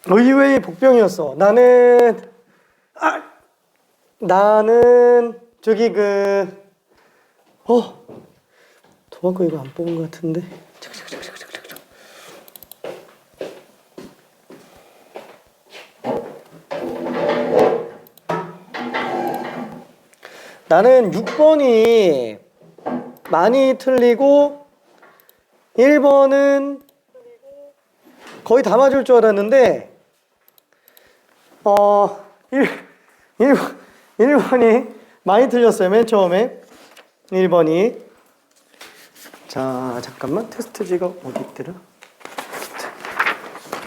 의외의 복병이었어. 나는 저기 도망가 이거 안 뽑은 것 같은데. 나는 6번이 많이 틀리고 1번은 거의 다 맞을 줄 알았는데 1번이 많이 틀렸어요. 맨 처음에 1번이. 자 잠깐만, 테스트지가 어디 있더라?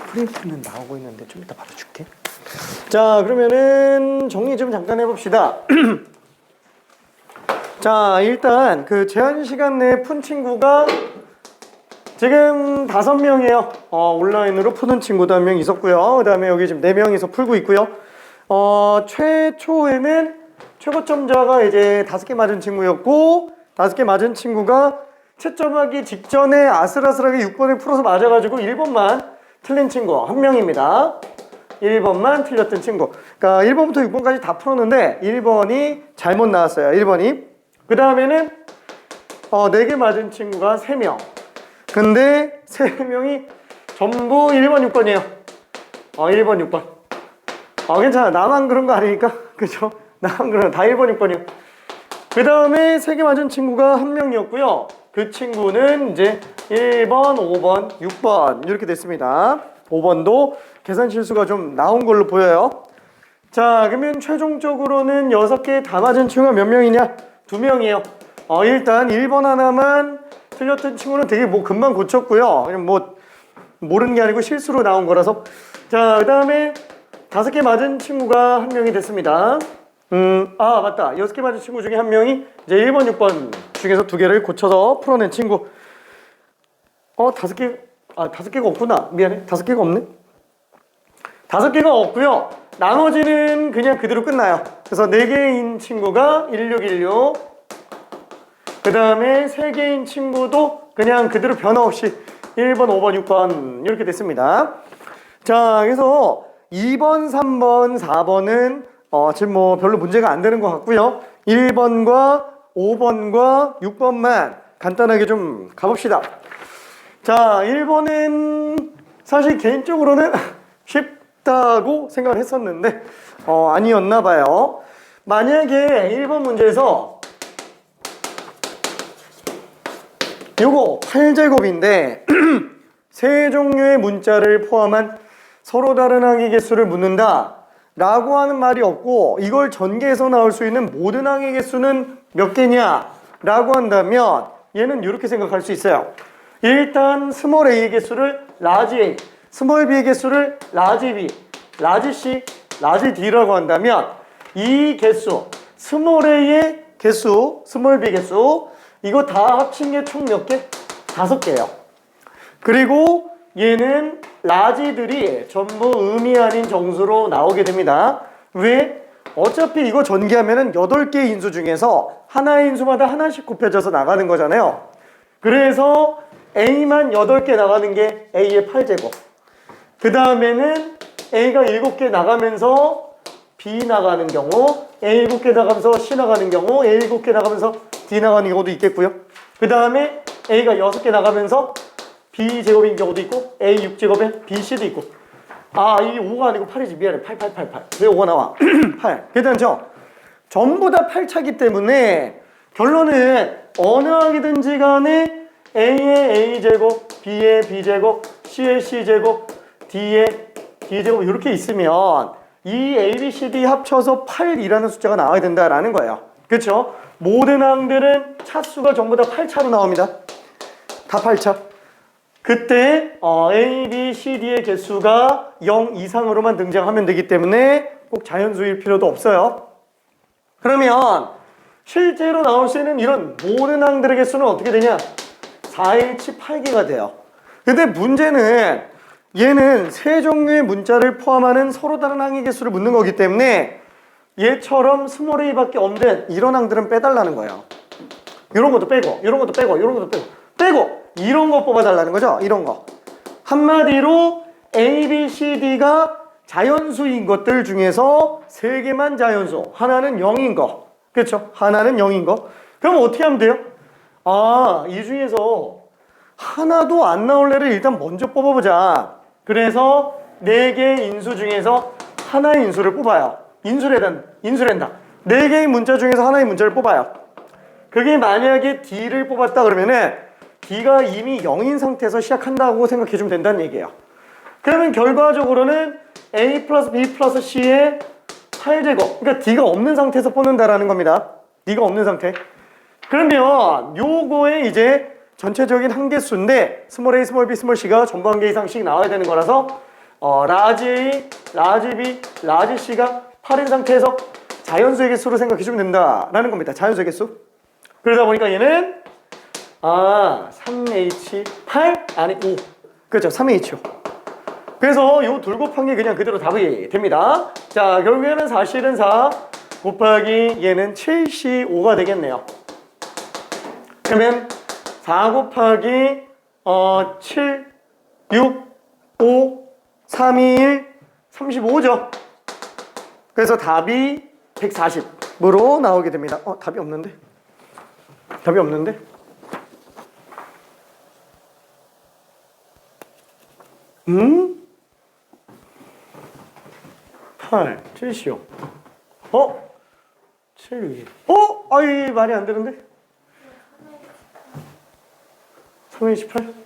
프린트는 나오고 있는데 좀 이따 바로 줄게. 자 그러면은 정리 좀 잠깐 해봅시다. 자 일단 그 제한 시간 내에 푼 친구가 지금 5명이에요. 온라인으로 푸는 친구도 1명 있었고요. 그 다음에 여기 지금 4명이서 풀고 있고요. 최초에는 최고점자가 이제 5개 맞은 친구였고, 5개 맞은 친구가 채점하기 직전에 아슬아슬하게 6번을 풀어서 맞아가지고 1번만 틀린 친구 1명입니다. 1번만 틀렸던 친구. 그러니까 1번부터 6번까지 다 풀었는데 1번이 잘못 나왔어요. 1번이. 그 다음에는 4개 맞은 친구가 3명. 근데 3명이 전부 1번, 6번이에요. 1번, 6번. 괜찮아. 나만 그런 거 아니니까. 그죠? 나만 그런 거 다 1번, 6번이요. 그 다음에 3개 맞은 친구가 1명이었고요. 그 친구는 이제 1번, 5번, 6번 이렇게 됐습니다. 5번도 계산 실수가 좀 나온 걸로 보여요. 자, 그러면 최종적으로는 6개 다 맞은 친구가 몇 명이냐? 2명이에요. 일단 1번 하나만 틀렸던 친구는 되게 금방 고쳤고요. 그냥 모르는 게 아니고 실수로 나온 거라서. 자, 그 다음에 5개 맞은 친구가 1명이 됐습니다. 맞다. 6개 맞은 친구 중에 1명이 이제 1번, 6번 중에서 2개를 고쳐서 풀어낸 친구. 5개, 5개가 없구나. 미안해. 5개가 없네. 5개가 없고요. 나머지는 그냥 그대로 끝나요. 그래서 4개인 친구가 1616. 그 다음에 3개인 친구도 그냥 그대로 변화 없이 1번, 5번, 6번 이렇게 됐습니다. 자, 그래서 2번, 3번, 4번은 지금 별로 문제가 안 되는 것 같고요. 1번과 5번과 6번만 간단하게 좀 가봅시다. 자, 1번은 사실 개인적으로는 쉽다고 생각을 했었는데 아니었나 봐요. 만약에 1번 문제에서 요거 8제곱인데 세 종류의 문자를 포함한 서로 다른 항의 개수를 묻는다 라고 하는 말이 없고, 이걸 전개해서 나올 수 있는 모든 항의 개수는 몇 개냐 라고 한다면 얘는 이렇게 생각할 수 있어요. 일단 스몰 a의 개수를 라지 a, 스몰 b의 개수를 라지 b, 라지 c, 라지 d라고 한다면 이 개수 스몰 a의 개수, 스몰 b 개수 이거 다 합친 게 총 몇 개? 5개예요. 그리고 얘는 라지들이 전부 의미 아닌 정수로 나오게 됩니다. 왜? 어차피 이거 전개하면은 8개의 인수 중에서 하나의 인수마다 하나씩 곱해져서 나가는 거잖아요. 그래서 A만 8개 나가는 게 A의 8제곱. 그 다음에는 A가 7개 나가면서 B 나가는 경우, A 7개 나가면서 C 나가는 경우, A 7개 나가면서 D 나가는 경우도 있겠고요. 그 다음에 A가 6개 나가면서 B 제곱인 경우도 있고, A 6제곱에 B, C도 있고. 이게 5가 아니고 8이지. 미안해. 8. 왜 5가 나와? 8. 괜찮죠? 전부 다 8차기 때문에 결론은 어느 항이든지 간에 A의 A제곱, B의 B제곱, C의 C제곱, D의 D제곱 이렇게 있으면 이 A, B, C, D 합쳐서 8이라는 숫자가 나와야 된다라는 거예요. 그렇죠? 모든 항들은 차수가 전부 다 8차로 나옵니다. 다 8차. 그때 A, B, C, D의 개수가 0 이상으로만 등장하면 되기 때문에 꼭 자연수일 필요도 없어요. 그러면 실제로 나올 수 있는 이런 모든 항들의 개수는 어떻게 되냐? 4일치 8개가 돼요. 근데 문제는 얘는 세 종류의 문자를 포함하는 서로 다른 항의 개수를 묻는 거기 때문에 얘처럼 스몰 a밖에 없는 이런 항들은 빼달라는 거예요. 이런 것도 빼고, 이런 것도 빼고, 이런 것도 빼고, 이런 거 뽑아달라는 거죠. 이런 거. 한마디로 A, B, C, D가 자연수인 것들 중에서 3개만 자연수, 하나는 0인 거. 그렇죠? 하나는 0인 거. 그럼 어떻게 하면 돼요? 아, 이 중에서 하나도 안 나올 애를 일단 먼저 뽑아보자. 그래서 4개의 인수 중에서 하나의 인수를 뽑아요. 인수랜다. 4개의 문자 중에서 하나의 문자를 뽑아요. 그게 만약에 D를 뽑았다 그러면은 D가 이미 0인 상태에서 시작한다고 생각해주면 된다는 얘기예요. 그러면 결과적으로는 A 플러스 B 플러스 C의 8제곱, 그러니까 D가 없는 상태에서 뽑는다라는 겁니다. D가 없는 상태. 그러면 요거에 이제 전체적인 한계수인데 스몰 a, 스몰 b, 스몰 c가 전부 한 개 이상씩 나와야 되는 거라서 라지 a, 라지 b, 라지 c가 8인 상태에서 자연수의 개수로 생각해주면 된다라는 겁니다. 자연수의 개수. 그러다 보니까 얘는 3H8 아니 5. 그렇죠. 3H요. 그래서 요 둘 곱한 게 그냥 그대로 답이 됩니다. 자, 결국에는 사실은 4 곱하기 얘는 7C5가 되겠네요. 그러면 4 곱하기 7, 6, 5, 3, 2, 1, 35죠. 그래서 답이 140으로 나오게 됩니다. 답이 없는데? 답이 없는데? 8, 7시요. 7, 6. 아이, 말이 안 되는데? 328?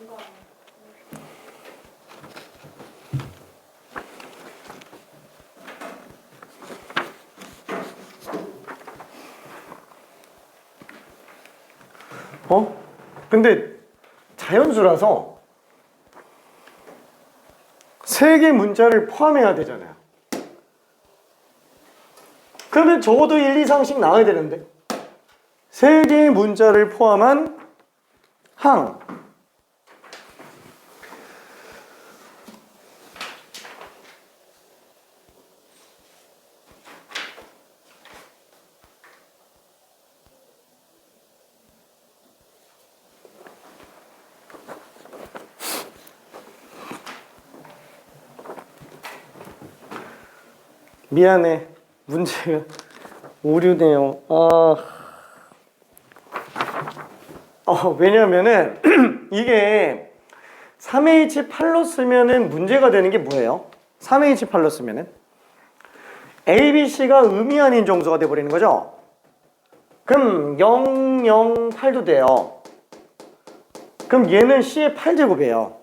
근데 자연수라서 3개 문자를 포함해야 되잖아요. 그러면 적어도 1, 2상씩 나와야 되는데 3개의 문자를 포함한 항. 미안해. 문제가 오류네요. 왜냐면은 이게 3H8로 쓰면은 문제가 되는 게 뭐예요? 3H8로 쓰면은 A, B, C가 음이 아닌 정수가 돼버리는 거죠? 그럼 0, 0, 8도 돼요. 그럼 얘는 C의 8제곱이에요.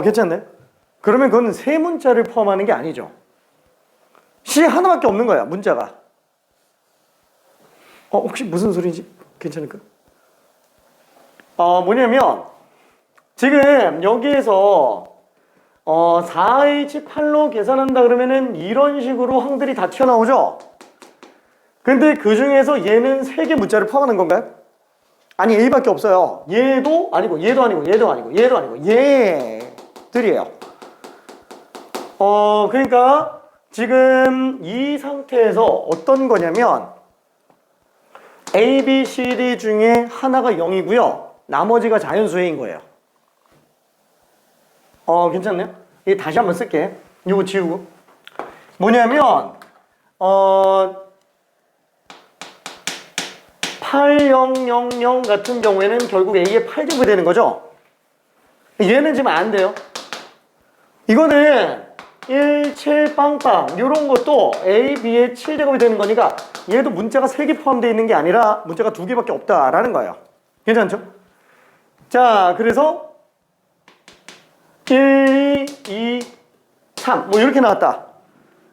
괜찮네. 그러면 그건 세 문자를 포함하는 게 아니죠. C 하나밖에 없는 거야, 문자가. 혹시 무슨 소리인지 괜찮을까? 뭐냐면 지금 여기에서 4H8로 계산한다 그러면은 이런 식으로 항들이 다 튀어나오죠? 근데 그 중에서 얘는 3개 문자를 포함하는 건가요? 아니, A밖에 없어요. 얘도 아니고, 얘도 아니고, 얘도 아니고, 얘도 아니고, 얘들이에요. 그러니까 지금 이 상태에서 어떤 거냐면 A, B, C, D 중에 하나가 0이고요. 나머지가 자연수인 거예요. 괜찮네요? 이게 다시 한번 쓸게. 이거 지우고. 뭐냐면 8000 같은 경우에는 결국 A의 8제곱이 되는 거죠. 얘는 지금 안 돼요. 이거는 1, 7, 빵빵 이런 것도 A, B의 7제곱이 되는 거니까 얘도 문자가 3개 포함되어 있는 게 아니라 문자가 2개밖에 없다라는 거예요. 괜찮죠? 자, 그래서 1, 2, 3 뭐 이렇게 나왔다.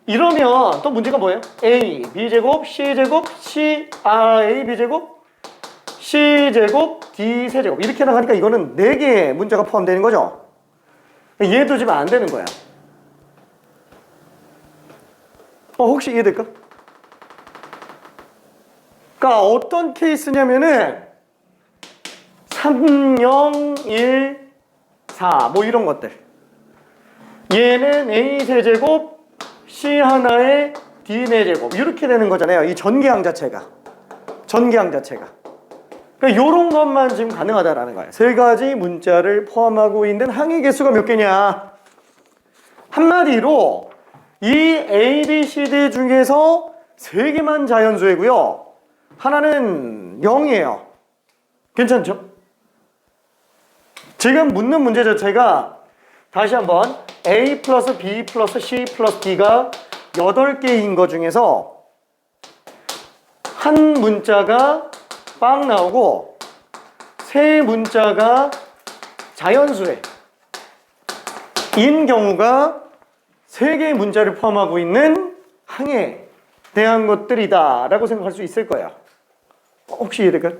이러면 또 문제가 뭐예요? A, B제곱, C제곱, A, B제곱, C제곱, D 세제곱 이렇게 나가니까 이거는 4개의 문자가 포함되는 거죠. 얘도 지금 안 되는 거야. 혹시 이해될까? 그러니까 어떤 케이스냐면은 3, 0, 1, 4 뭐 이런 것들. 얘는 A 세제곱, C 하나에 D 4제곱 이렇게 되는 거잖아요. 이 전개항 자체가. 그러니까 요런 것만 지금 가능하다라는 거예요. 세 가지 문자를 포함하고 있는 항의 개수가 몇 개냐? 한마디로 이 A, B, C, D 중에서 세 개만 자연수이고요. 하나는 0이에요. 괜찮죠? 지금 묻는 문제 자체가 다시 한번 A 플러스 B 플러스 C 플러스 D가 8개인 것 중에서 한 문자가 빵 나오고 세 문자가 자연수에 인 경우가 세 개의 문자를 포함하고 있는 항에 대한 것들이다 라고 생각할 수 있을 거예요. 혹시 이해될까요?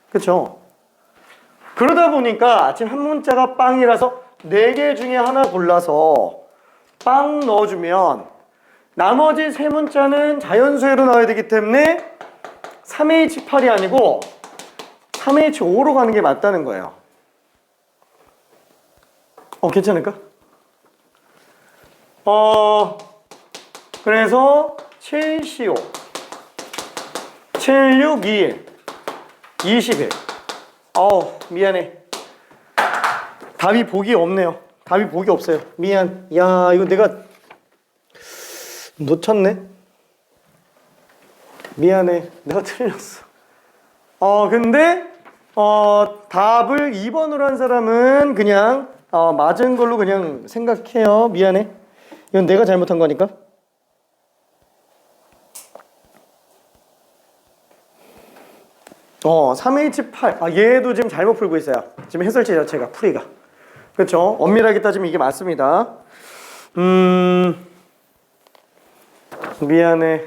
그렇죠? 그러다 보니까 지금 한 문자가 빵이라서 4개 중에 하나 골라서 빵 넣어주면 나머지 세 문자는 자연수로 나와야 되기 때문에 3H8이 아니고 3H5로 가는 게 맞다는 거예요. 괜찮을까? 그래서 7CO 7621 21 미안해. 답이 보기 없네요. 답이 보기 없어요. 미안. 야, 이거 내가 놓쳤네. 미안해. 내가 틀렸어. 근데 답을 2번으로 한 사람은 그냥 맞은 걸로 그냥 생각해요. 미안해. 이건 내가 잘못한 거니까. 어, 3H8. 얘도 지금 잘못 풀고 있어요. 지금 해설지 자체가 풀이가. 그렇죠? 엄밀하게 따지면 이게 맞습니다. 미안해.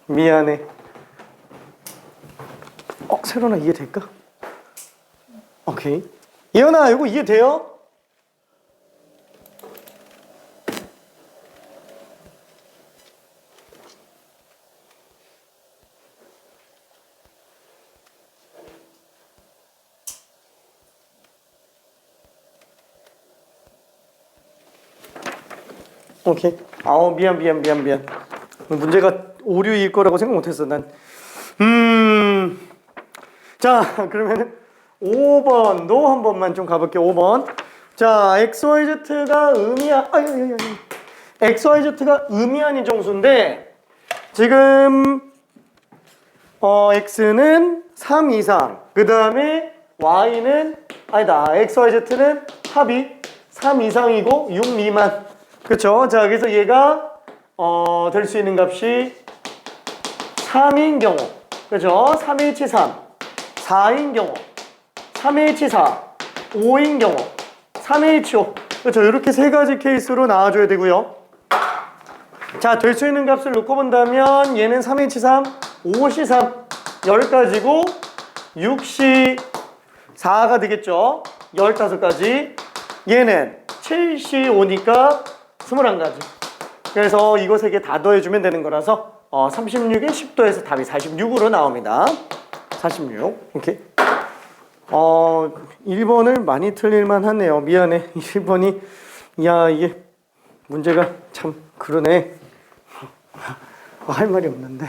미안해. 세론아 이해될까? 오케이. 예언아 이거 이해돼요? 오케이. 미안. 문제가 오류일 거라고 생각 못했어. 난. 자, 그러면은 5번도 한 번만 좀 가볼게요. 5번. 자, XYZ가 XYZ가 의미아닌 정수인데 지금 X는 3 이상. 그 다음에 Y는 XYZ는 합이 3 이상이고 6 미만. 그쵸? 자, 그래서 얘가 될 수 있는 값이 3인 경우, 그죠? 3H3, 4인 경우, 3H4, 5인 경우, 3H5. 그렇죠? 이렇게 세 가지 케이스로 나와줘야 되고요. 자, 될 수 있는 값을 놓고 본다면 얘는 3H3, 5C3, 10가지고 6C4가 되겠죠? 15가지. 얘는 7C5니까 21가지. 그래서 이거 세 개 다 더해주면 되는 거라서 36에 10도에서 답이 46으로 나옵니다. 46. 이렇게. 1번을 많이 틀릴만 하네요. 미안해. 1번이 이게 문제가 참 그러네. 할 말이 없는데.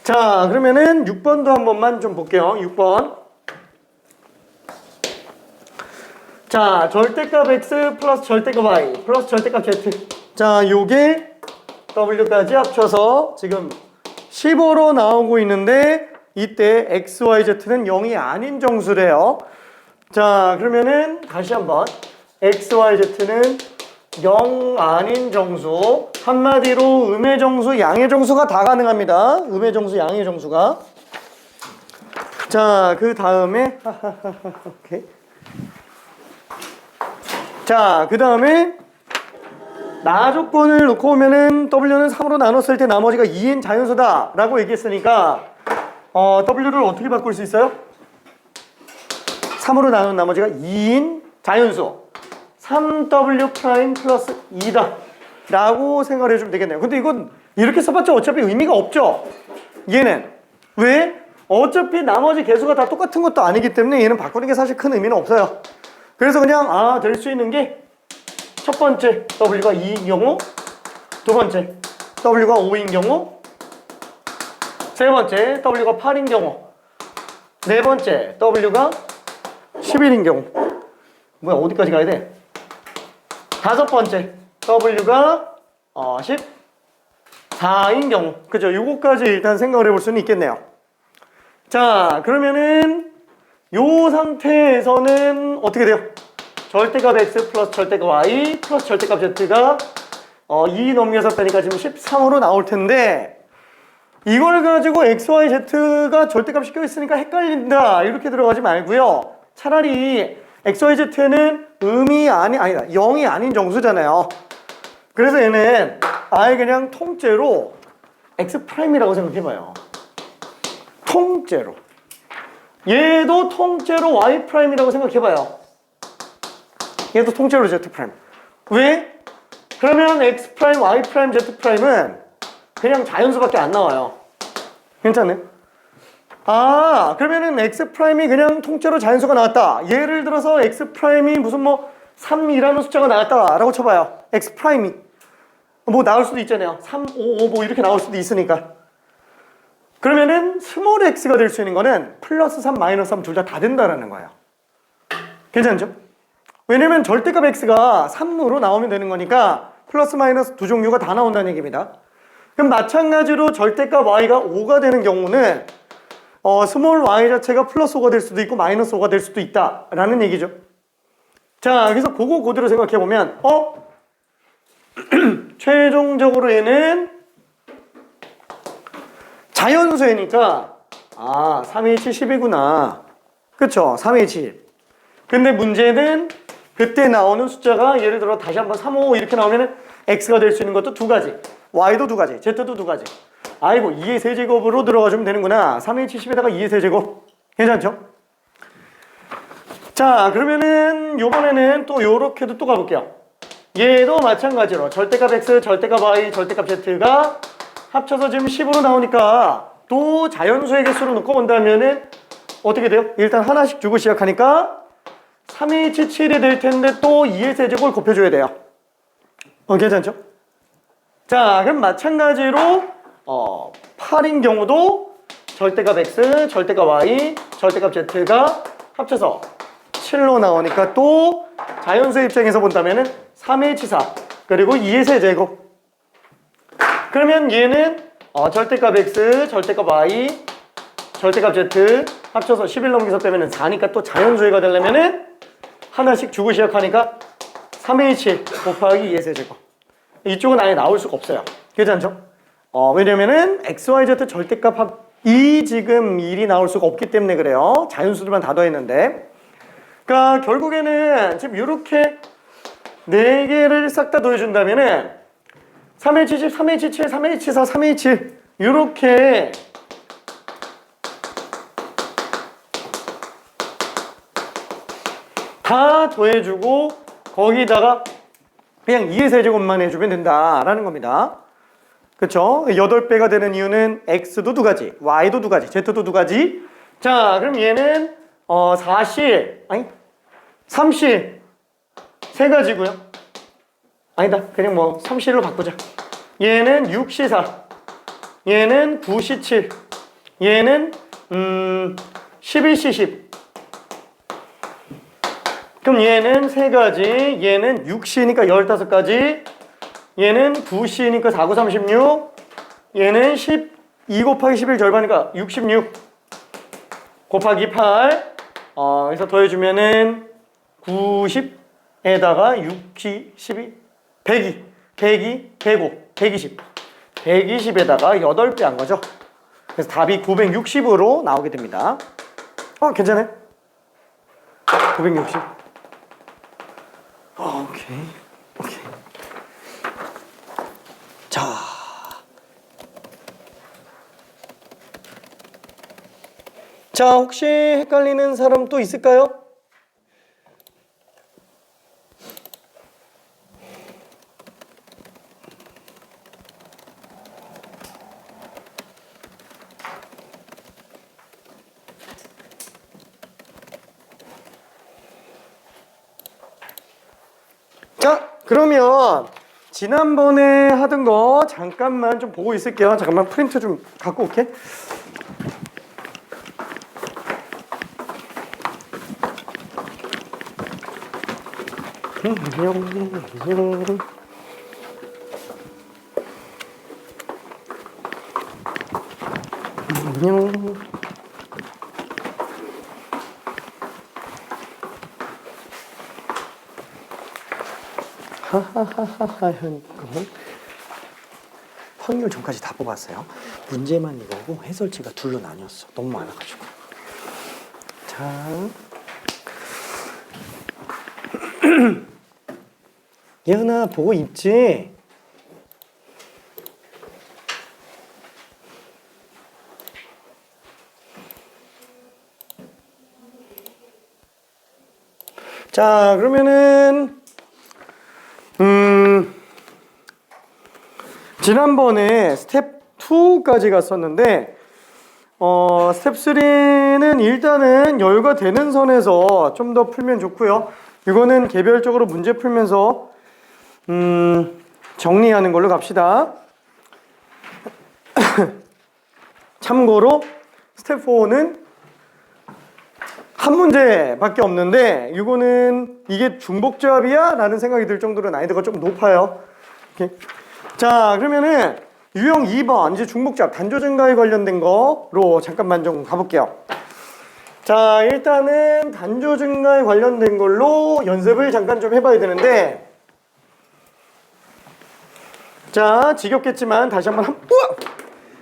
자, 그러면은 6번도 한 번만 좀 볼게요. 6번. 자, 절대값 x 플러스 절대값 y 플러스 절대값 z. 자, 요게 w까지 합쳐서 지금 15로 나오고 있는데 이때 x, y, z는 0이 아닌 정수래요. 자, 그러면은 다시 한번 x, y, z는 0 아닌 정수. 한마디로 음의 정수, 양의 정수가 다 가능합니다. 음의 정수, 양의 정수가. 자, 그 다음에 오케이. 자, 그 다음에 나 조건을 놓고 오면은 W는 3으로 나눴을 때 나머지가 2인 자연수다 라고 얘기했으니까 W를 어떻게 바꿀 수 있어요? 3으로 나눈 나머지가 2인 자연수 3W 프라임 플러스 2다 라고 생각을 해주면 되겠네요. 근데 이건 이렇게 써봤자 어차피 의미가 없죠. 얘는 왜? 어차피 나머지 개수가 다 똑같은 것도 아니기 때문에 얘는 바꾸는 게 사실 큰 의미는 없어요. 그래서 그냥 될 수 있는 게 첫 번째 W가 2인 경우, 두 번째 W가 5인 경우, 세 번째 W가 8인 경우, 네 번째 W가 11인 경우. 뭐야, 어디까지 가야 돼? 다섯 번째 W가 14인 경우. 그죠? 요거까지 일단 생각을 해볼 수는 있겠네요. 자, 그러면은 요 상태에서는 어떻게 돼요? 절대값 x 플러스 절대값 y 플러스 절대값 z가 2 넘겨서 빼니까 지금 13으로 나올 텐데, 이걸 가지고 x, y, z가 절대값이 껴있으니까 헷갈린다 이렇게 들어가지 말고요. 차라리 x, y, z는 아니다 0이 아닌 정수잖아요. 그래서 얘는 아예 그냥 통째로 x'이라고 생각해봐요. 통째로. 얘도 통째로 y'이라고 생각해봐요. 얘도 통째로 z'. 왜? 그러면 x', y', z'은 그냥 자연수밖에 안 나와요. 괜찮네? 아, 그러면은 x'이 그냥 통째로 자연수가 나왔다. 예를 들어서 x'이 무슨 3이라는 숫자가 나왔다라고 쳐봐요. x'이 뭐 나올 수도 있잖아요. 3, 5, 5 뭐 이렇게 나올 수도 있으니까. 그러면은 스몰 x가 될 수 있는 거는 플러스 3, 마이너스 3 둘 다 된다라는 거예요. 괜찮죠? 왜냐면 절대값 x가 3으로 나오면 되는 거니까 플러스 마이너스 두 종류가 다 나온다는 얘기입니다. 그럼 마찬가지로 절대값 y가 5가 되는 경우는 스몰 y 자체가 플러스 5가 될 수도 있고 마이너스 5가 될 수도 있다라는 얘기죠. 자, 그래서 그거 그대로 생각해보면 최종적으로 얘는 자연수니까 3H 10이구나. 그쵸? 3H 10. 근데 문제는 그때 나오는 숫자가 예를 들어 다시 한번 3, 5 이렇게 나오면 x가 될 수 있는 것도 두 가지, y도 두 가지, z도 두 가지. 아이고 2의 세제곱으로 들어가주면 되는구나. 3H 10에다가 2의 세제곱. 괜찮죠? 자, 그러면은 요번에는 또 요렇게도 또 가볼게요. 얘도 마찬가지로 절대값 x, 절대값 y, 절대값 z가 합쳐서 지금 10으로 나오니까 또 자연수의 개수로 놓고 본다면은 어떻게 돼요? 일단 하나씩 주고 시작하니까 3H 7이 될 텐데 또 2의 세제곱을 곱해줘야 돼요. 괜찮죠? 자, 그럼 마찬가지로 8인 경우도 절대값 x, 절대값 y, 절대값 z가 합쳐서 7로 나오니까 또 자연수의 입장에서 본다면은 3H4 그리고 2의 세제곱. 그러면 얘는 절대값 x, 절대값 y, 절대값 z 합쳐서 11 넘겨서 빼면은 4니까 또 자연수의가 되려면은 하나씩 주고 시작하니까 3H 곱하기 2의 세제곱. 이쪽은 아예 나올 수가 없어요. 괜찮죠? 왜냐면은 x, y, z 절대값 합이 지금 1이 나올 수가 없기 때문에 그래요. 자연수들만 다 더했는데. 그러니까 결국에는 지금 이렇게 4개를 싹 다 더해준다면은 3H10, 3H7, 3H4, 3H 이렇게 다 더해주고 거기다가 그냥 2의 세제곱만 해주면 된다라는 겁니다. 그쵸? 8배가 되는 이유는 x도 두 가지, y도 두 가지, z도 두 가지. 자, 그럼 얘는 3실 세 가지고요. 아니다, 그냥 3실로 바꾸자. 얘는 6시4, 얘는 9시7, 얘는 11시10. 그럼 얘는 세 가지, 얘는 6시니까 15가지, 얘는 9시니까 4, 9, 36, 얘는 12 곱하기 11 절반이니까 66 곱하기 8. 그래서 더해주면은 90에다가 6기 12 102 102 105 120 120에다가 8배 한 거죠. 그래서 답이 960으로 나오게 됩니다. 괜찮아요? 960. 오케이. 자, 혹시 헷갈리는 사람 또 있을까요? 자, 그러면 지난번에 하던 거 잠깐만 좀 보고 있을게요. 잠깐만 프린트 좀 갖고 올게. 하하하하 확률 전까지 다 뽑았어요. 문제만 이거고 해설지가 둘로 나뉘었어. 너무 많아가지고. 자, 예은아 보고 있지? 자, 그러면은 지난번에 스텝 2까지 갔었는데 스텝 3는 일단은 여유가 되는 선에서 좀 더 풀면 좋고요. 이거는 개별적으로 문제 풀면서 정리하는 걸로 갑시다. 참고로 스텝 4는 한 문제밖에 없는데 이거는 이게 중복조합이야? 라는 생각이 들 정도로 난이도가 좀 높아요. 이렇게. 자, 그러면은 유형 2번 이제 중복조합 단조 증가에 관련된 거로 잠깐만 좀 가볼게요. 자, 일단은 단조 증가에 관련된 걸로 연습을 잠깐 좀 해봐야 되는데, 자, 지겹겠지만 다시 한번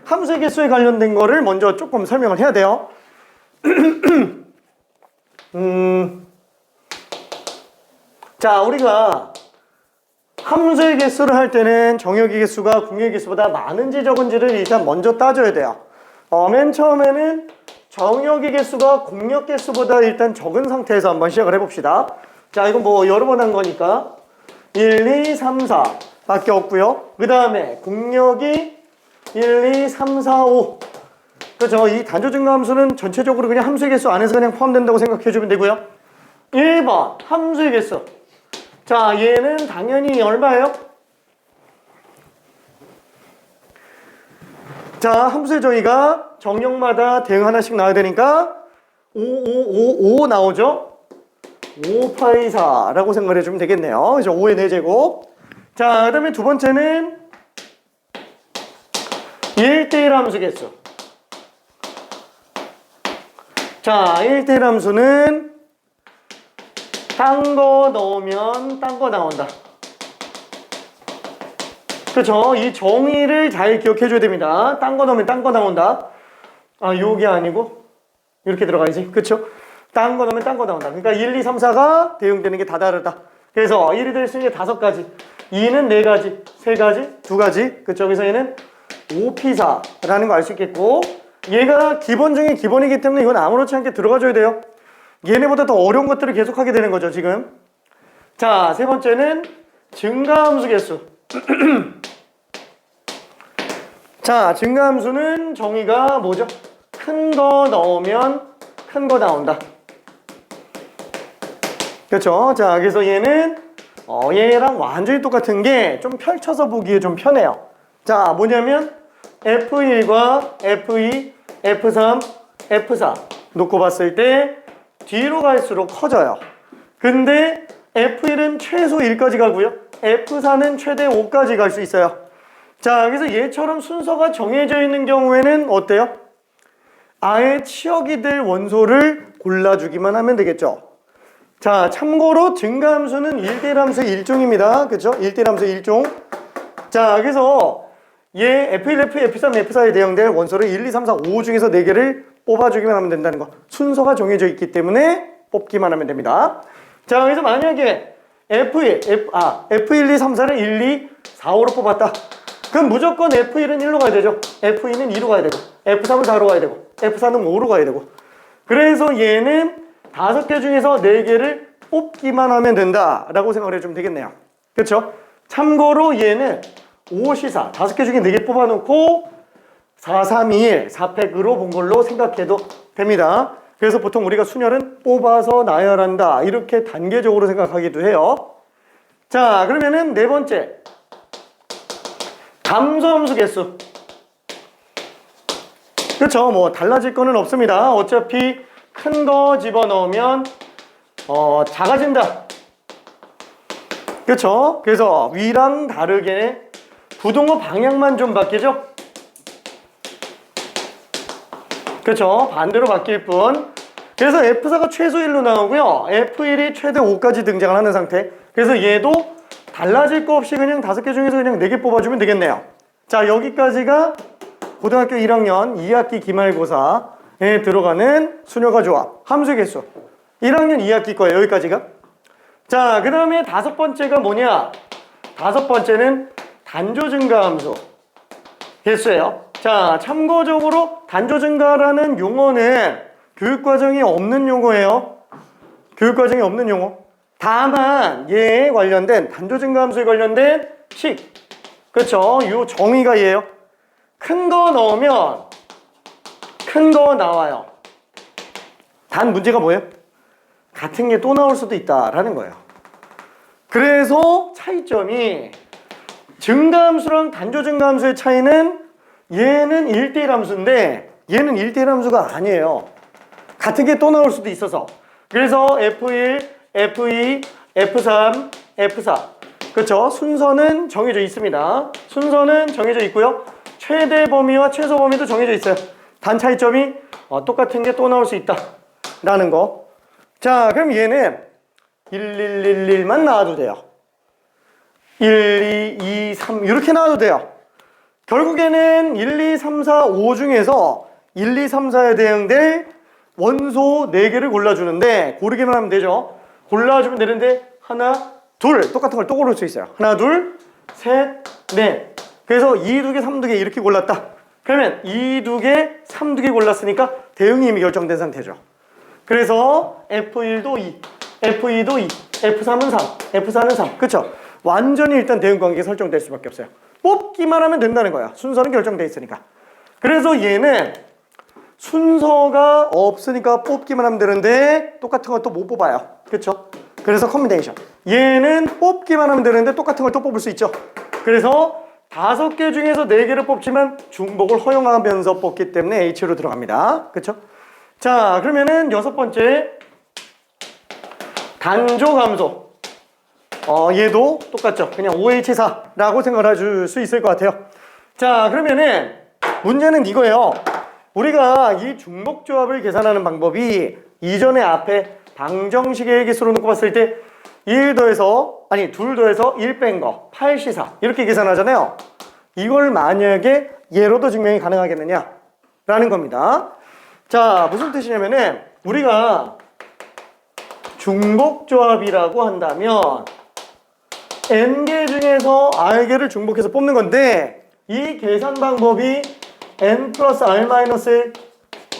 함수의 개수에 관련된 거를 먼저 조금 설명을 해야 돼요. 자, 우리가 함수의 개수를 할 때는 정역의 개수가 공역의 개수보다 많은지 적은지를 일단 먼저 따져야 돼요. 맨 처음에는 정역의 개수가 공역 개수보다 일단 적은 상태에서 한번 시작을 해봅시다. 자, 이건 뭐 여러 번 한 거니까 1, 2, 3, 4 밖에 없고요. 그 다음에 공역이 1, 2, 3, 4, 5. 그렇죠. 이 단조 증가 함수는 전체적으로 그냥 함수의 개수 안에서 그냥 포함된다고 생각해주면 되고요. 1번 함수의 개수. 자, 얘는 당연히 얼마예요? 자, 함수의 정의가 정역마다 대응 하나씩 나와야 되니까 5 나오죠? 5파이 4라고 생각을 해주면 되겠네요. 그래서 5의 4제곱. 자, 그 다음에 두 번째는 1대1 함수 개수. 자, 1대1 함수는 딴 거 넣으면 딴 거 나온다. 그렇죠? 이 정의를 잘 기억해 줘야 됩니다. 딴 거 넣으면 딴 거 나온다. 아, 요게 아니고 이렇게 들어가야지. 그렇죠? 딴 거 넣으면 딴 거 나온다. 그러니까 1, 2, 3, 4가 대응되는 게 다 다르다. 그래서 1이 될 수 있는 게 5가지, 2는 4가지, 3가지, 2가지. 그렇죠? 그래서 얘는 5P4라는 거 알 수 있겠고, 얘가 기본 중에 기본이기 때문에 이건 아무렇지 않게 들어가줘야 돼요. 얘네보다 더 어려운 것들을 계속하게 되는 거죠, 지금. 자, 세 번째는 증가함수 개수. 자, 증가함수는 정의가 뭐죠? 큰 거 넣으면 큰 거 나온다. 그렇죠? 자, 그래서 얘는 얘랑 완전히 똑같은 게 좀 펼쳐서 보기에 좀 편해요. 자, 뭐냐면 F1과 F2, F3, F4 놓고 봤을 때 뒤로 갈수록 커져요. 근데 F1은 최소 1까지 가고요. F4는 최대 5까지 갈 수 있어요. 자, 그래서 얘처럼 순서가 정해져 있는 경우에는 어때요? 아예 치역이 될 원소를 골라주기만 하면 되겠죠. 자, 참고로 증가함수는 1대1 함수의 일종입니다. 그렇죠? 1대1 함수의 일종. 자, 그래서 얘 F1, F2, F3, F4에 대응될 원소를 1, 2, 3, 4, 5 중에서 4개를 뽑아주기만 하면 된다는 거. 순서가 정해져 있기 때문에 뽑기만 하면 됩니다. 자, 그래서 만약에 F1, 2, 3, 4를 1, 2, 4, 5로 뽑았다. 그럼 무조건 F1은 1로 가야 되죠. F2는 2로 가야 되고, F3은 4로 가야 되고, F4는 5로 가야 되고. 그래서 얘는 5개 중에서 4개를 뽑기만 하면 된다라고 생각을 해주면 되겠네요. 그렇죠? 참고로 얘는 5시사 5개 중에 4개 뽑아놓고 4, 3, 2, 1 4팩으로 본 걸로 생각해도 됩니다. 그래서 보통 우리가 순열은 뽑아서 나열한다 이렇게 단계적으로 생각하기도 해요. 자, 그러면은 네 번째 감소함수 개수. 그쵸? 뭐 달라질 거는 없습니다. 어차피 큰 거 집어넣으면 작아진다. 그쵸? 그래서 위랑 다르게 부동호 방향만 좀 바뀌죠? 그쵸? 반대로 바뀔 뿐. 그래서 F4가 최소 1로 나오고요. F1이 최대 5까지 등장을 하는 상태. 그래서 얘도 달라질 거 없이 그냥 5개 중에서 그냥 4개 뽑아주면 되겠네요. 자, 여기까지가 고등학교 1학년 2학기 기말고사에 들어가는 수녀가 조합, 함수의 개수. 1학년 2학기 거예요, 여기까지가. 자, 그 다음에 5번째가 뭐냐? 5번째는 단조 증가 함수 개수예요. 자, 참고적으로 단조 증가라는 용어는 교육과정이 없는 용어예요. 교육과정이 없는 용어. 다만 얘에 관련된 단조 증가 함수에 관련된 식, 그쵸? 요 정의가 얘예요. 큰 거 넣으면 큰 거 나와요. 단 문제가 뭐예요? 같은 게 또 나올 수도 있다라는 거예요. 그래서 차이점이 증가함수랑 단조 증가함수의 차이는 얘는 1대1 함수인데 얘는 1대1 함수가 아니에요. 같은 게 또 나올 수도 있어서. 그래서 F1, F2, F3, F4. 그렇죠? 순서는 정해져 있습니다. 순서는 정해져 있고요. 최대 범위와 최소 범위도 정해져 있어요. 단 차이점이 똑같은 게 또 나올 수 있다 라는 거. 자, 그럼 얘는 1111만 나와도 돼요. 1, 2, 2, 3 이렇게 나와도 돼요. 결국에는 1, 2, 3, 4, 5 중에서 1, 2, 3, 4에 대응될 원소 4개를 골라주는데 고르기만 하면 되죠. 골라주면 되는데 하나, 둘 똑같은 걸 또 고를 수 있어요. 하나, 둘, 셋, 넷. 그래서 2, 2개, 3, 2개 이렇게 골랐다. 그러면 2, 2개, 3, 2개 골랐으니까 대응이 이미 결정된 상태죠. 그래서 F1도 2, F2도 2, F3은 3, F4는 3. 그쵸? 완전히 일단 대응 관계가 설정될 수밖에 없어요. 뽑기만 하면 된다는 거야. 순서는 결정돼 있으니까. 그래서 얘는 순서가 없으니까 뽑기만 하면 되는데 똑같은 걸 또 못 뽑아요. 그쵸? 그래서 컨비네이션. 얘는 뽑기만 하면 되는데 똑같은 걸 또 뽑을 수 있죠. 그래서 5개 중에서 4개를 뽑지만 중복을 허용하면서 뽑기 때문에 H로 들어갑니다. 그쵸? 자, 그러면은 6번째 단조 감소. 얘도 똑같죠. 그냥 OH4라고 생각을 해줄 수 있을 것 같아요. 자, 그러면은 문제는 이거예요. 우리가 이 중복조합을 계산하는 방법이 이전에 앞에 방정식의 개수로 놓고 봤을 때 2 더해서 1 뺀 거 8C4 이렇게 계산하잖아요. 이걸 만약에 얘로도 증명이 가능하겠느냐 라는 겁니다. 자, 무슨 뜻이냐면은 우리가 중복조합이라고 한다면 n개 중에서 r개를 중복해서 뽑는 건데 이 계산 방법이 n 플러스 r 마이너스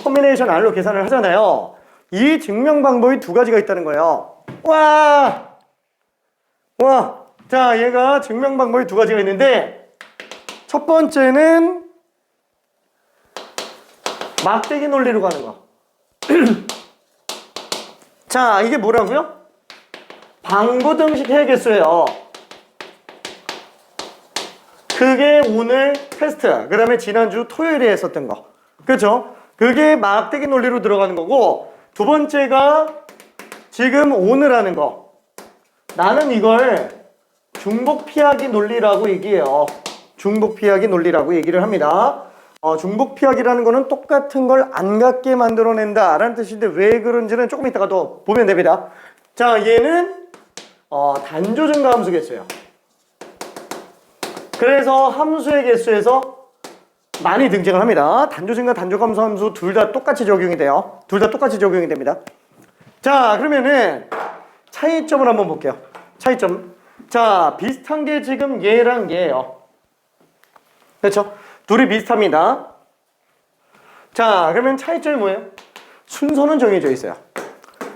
커미네이션 r로 계산을 하잖아요. 이 증명 방법이 2가지가 있다는 거예요. 와! 자, 얘가 증명 방법이 2가지가 있는데 첫 번째는 막대기 논리로 가는 거. 자, 이게 뭐라고요? 방부등식 해개수예요. 그게 오늘 테스트, 그 다음에 지난주 토요일에 했었던 거. 그렇죠? 그게 막대기 논리로 들어가는 거고, 두 번째가 지금 오늘 하는 거. 나는 이걸 중복 피하기 논리라고 얘기해요. 중복 피하기 논리라고 얘기를 합니다. 중복 피하기라는 거는 똑같은 걸 안 갖게 만들어낸다 라는 뜻인데 왜 그런지는 조금 이따가 더 보면 됩니다. 자, 얘는 단조 증가 함수 개수예요. 그래서 함수의 개수에서 많이 등장을 합니다. 단조 증가, 단조 감소 함수 둘 다 똑같이 적용이 돼요. 둘 다 똑같이 적용이 됩니다. 자, 그러면은 차이점을 한번 볼게요. 차이점. 자, 비슷한 게 지금 얘랑 얘예요. 그렇죠? 둘이 비슷합니다. 자, 그러면 차이점이 뭐예요? 순서는 정해져 있어요.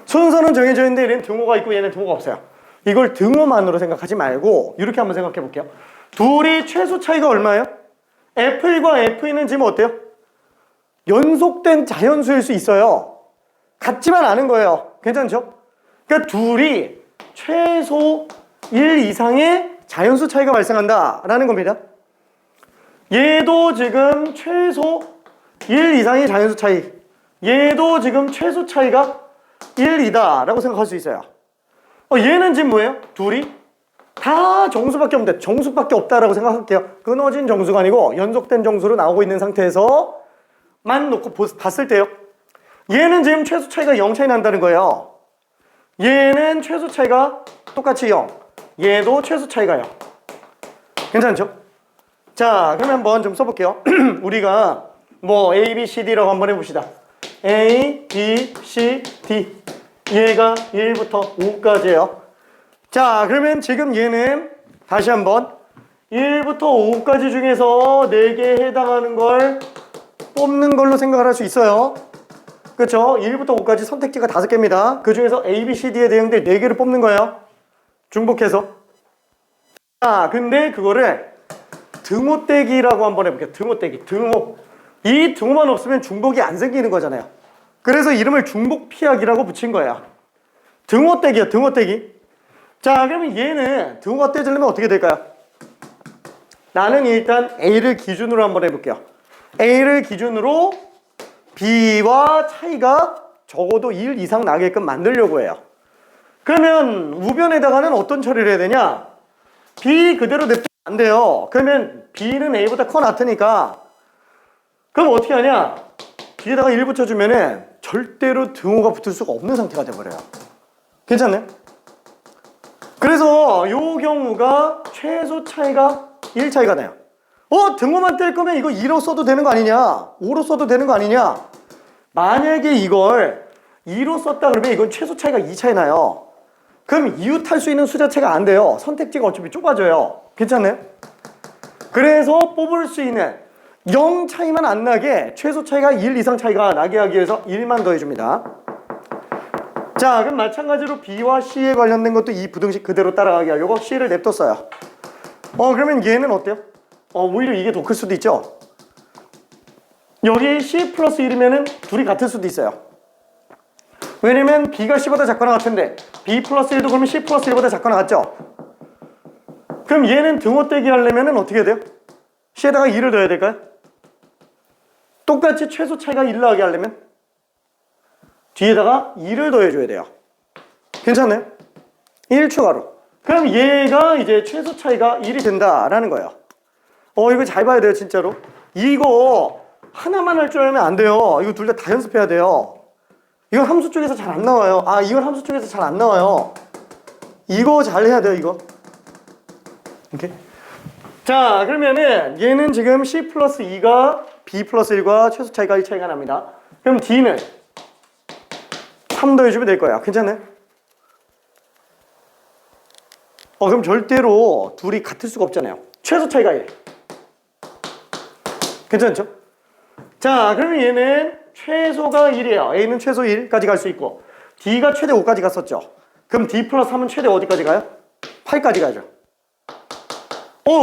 순서는 정해져 있는데 얘는 등호가 있고 얘는 등호가 없어요. 이걸 등호만으로 생각하지 말고 이렇게 한번 생각해 볼게요. 둘이 최소 차이가 얼마예요? F1과 F2는 지금 어때요? 연속된 자연수일 수 있어요. 같지만 않은 거예요. 괜찮죠? 그러니까 둘이 최소 1 이상의 자연수 차이가 발생한다라는 겁니다. 얘도 지금 최소 1 이상의 자연수 차이, 얘도 지금 최소 차이가 1이다 라고 생각할 수 있어요. 얘는 지금 뭐예요? 둘이 다 정수밖에 없는데, 정수밖에 없다라고 생각할게요. 끊어진 정수가 아니고 연속된 정수로 나오고 있는 상태에서만 놓고 봤을 때요, 얘는 지금 최소 차이가 0 차이 난다는 거예요. 얘는 최소 차이가 똑같이 0, 얘도 최소 차이가 0. 괜찮죠? 자, 그럼 한번 좀 써볼게요. 우리가 뭐 A, B, C, D라고 한번 해봅시다. A, B, C, D. 얘가 1부터 5까지예요. 자, 그러면 지금 얘는 다시 한번 1부터 5까지 중에서 4개에 해당하는 걸 뽑는 걸로 생각을 할 수 있어요. 그렇죠? 1부터 5까지 선택지가 5개입니다. 그 중에서 A, B, C, D의 내용들 4개를 뽑는 거예요. 중복해서. 자, 근데 그거를 등호떼기라고 한번 해볼게요. 등호떼기. 등호. 이 등호만 없으면 중복이 안 생기는 거잖아요. 그래서 이름을 중복 피하기라고 붙인 거야. 등호떼기야, 등호떼기. 자, 그러면 얘는 등호가 떼지려면 어떻게 될까요? 나는 일단 A를 기준으로 한번 해볼게요. A를 기준으로 B와 차이가 적어도 1 이상 나게끔 만들려고 해요. 그러면 우변에다가는 어떤 처리를 해야 되냐? B 그대로 냅두면 안 돼요. 그러면 B는 A보다 커 낫으니까, 그럼 어떻게 하냐? B에다가 1 붙여주면은 절대로 등호가 붙을 수가 없는 상태가 돼버려요. 괜찮나요? 그래서 요 경우가 최소 차이가 1 차이가 나요. 등호만 뗄 거면 이거 2로 써도 되는 거 아니냐? 5로 써도 되는 거 아니냐? 만약에 이걸 2로 썼다 그러면 이건 최소 차이가 2 차이 나요. 그럼 이웃할 수 있는 수자체가 안 돼요. 선택지가 어차피 좁아져요. 괜찮나요? 그래서 뽑을 수 있는 0 차이만 안 나게, 최소 차이가 1 이상 차이가 나게 하기 위해서 1만 더해줍니다. 자, 그럼 마찬가지로 B와 C에 관련된 것도 이 부등식 그대로 따라가게 하려고 C를 냅뒀어요. 그러면 얘는 어때요? 오히려 이게 더 클 수도 있죠. 여기 C 플러스 1이면은 둘이 같을 수도 있어요. 왜냐면 B가 C보다 작거나 같은데 B 플러스 1도 그러면 C 플러스 1보다 작거나 같죠? 그럼 얘는 등호떼기 하려면은 어떻게 해야 돼요? C에다가 2를 더해야 될까요? 똑같이 최소 차이가 1 나게 하려면 뒤에다가 2를 더해줘야 돼요. 괜찮나요? 1 추가로. 그럼 얘가 이제 최소 차이가 1이 된다라는 거예요. 이거 잘 봐야 돼요, 진짜로. 이거 하나만 할 줄 알면 안 돼요. 이거 둘 다 연습해야 돼요. 이건 함수 쪽에서 잘 안 나와요. 이건 함수 쪽에서 잘 안 나와요. 이거 잘 해야 돼요, 이거. 오케이? 자, 그러면은 얘는 지금 C 플러스 2가 B 플러스 1과 최소 차이가 1 차이가 납니다. 그럼 D는 3 더해주면 될 거야. 괜찮아요? 그럼 절대로 둘이 같을 수가 없잖아요. 최소 차이가 1. 괜찮죠? 자, 그러면 얘는 최소가 1이에요. A는 최소 1까지 갈 수 있고 D가 최대 5까지 갔었죠. 그럼 D 플러스 3은 최대 어디까지 가요? 8까지 가죠.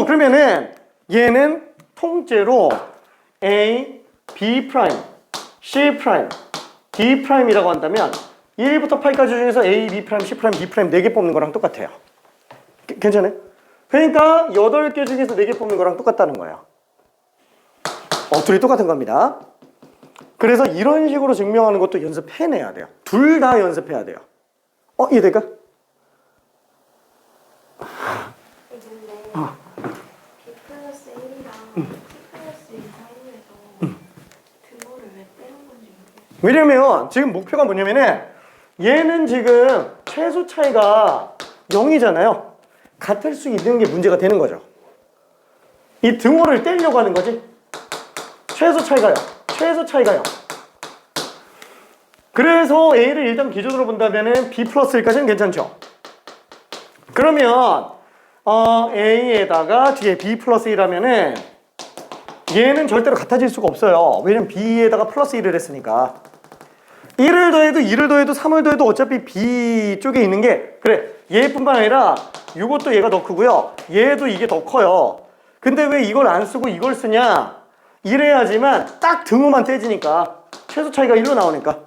그러면은 얘는 통째로 A, B 프라임, C 프라임, D 프라임이라고 한다면 1부터 8까지 중에서 A, B 프라임, C 프라임, D 프라임 4개 뽑는 거랑 똑같아요. 괜찮아요? 그러니까 8개 중에서 4개 뽑는 거랑 똑같다는 거예요. 둘이 똑같은 겁니다. 그래서 이런 식으로 증명하는 것도 연습해내야 돼요. 둘 다 연습해야 돼요. 이해될까? B 플러스 1이랑 C 플러스 2 사이에서 그거를 왜 빼는 건지 모르겠어요. 왜냐면 지금 목표가 뭐냐면은 얘는 지금 최소 차이가 0이잖아요. 같을 수 있는 게 문제가 되는 거죠. 이 등호를 떼려고 하는 거지. 최소 차이가 0. 최소 차이가 0. 그래서 A를 일단 기준으로 본다면은 B 플러스 1까지는 괜찮죠. 그러면 A에다가 뒤에 B 플러스 1하면은 얘는 절대로 같아질 수가 없어요. 왜냐면 B에다가 플러스 1을 했으니까. 1을 더해도 2를 더해도 3을 더해도 어차피 B 쪽에 있는 게, 그래, 얘뿐만 아니라 이것도 얘가 더 크고요. 얘도 이게 더 커요. 근데 왜 이걸 안 쓰고 이걸 쓰냐? 이래야지만 딱 등호만 떼지니까 최소 차이가 1로 나오니까.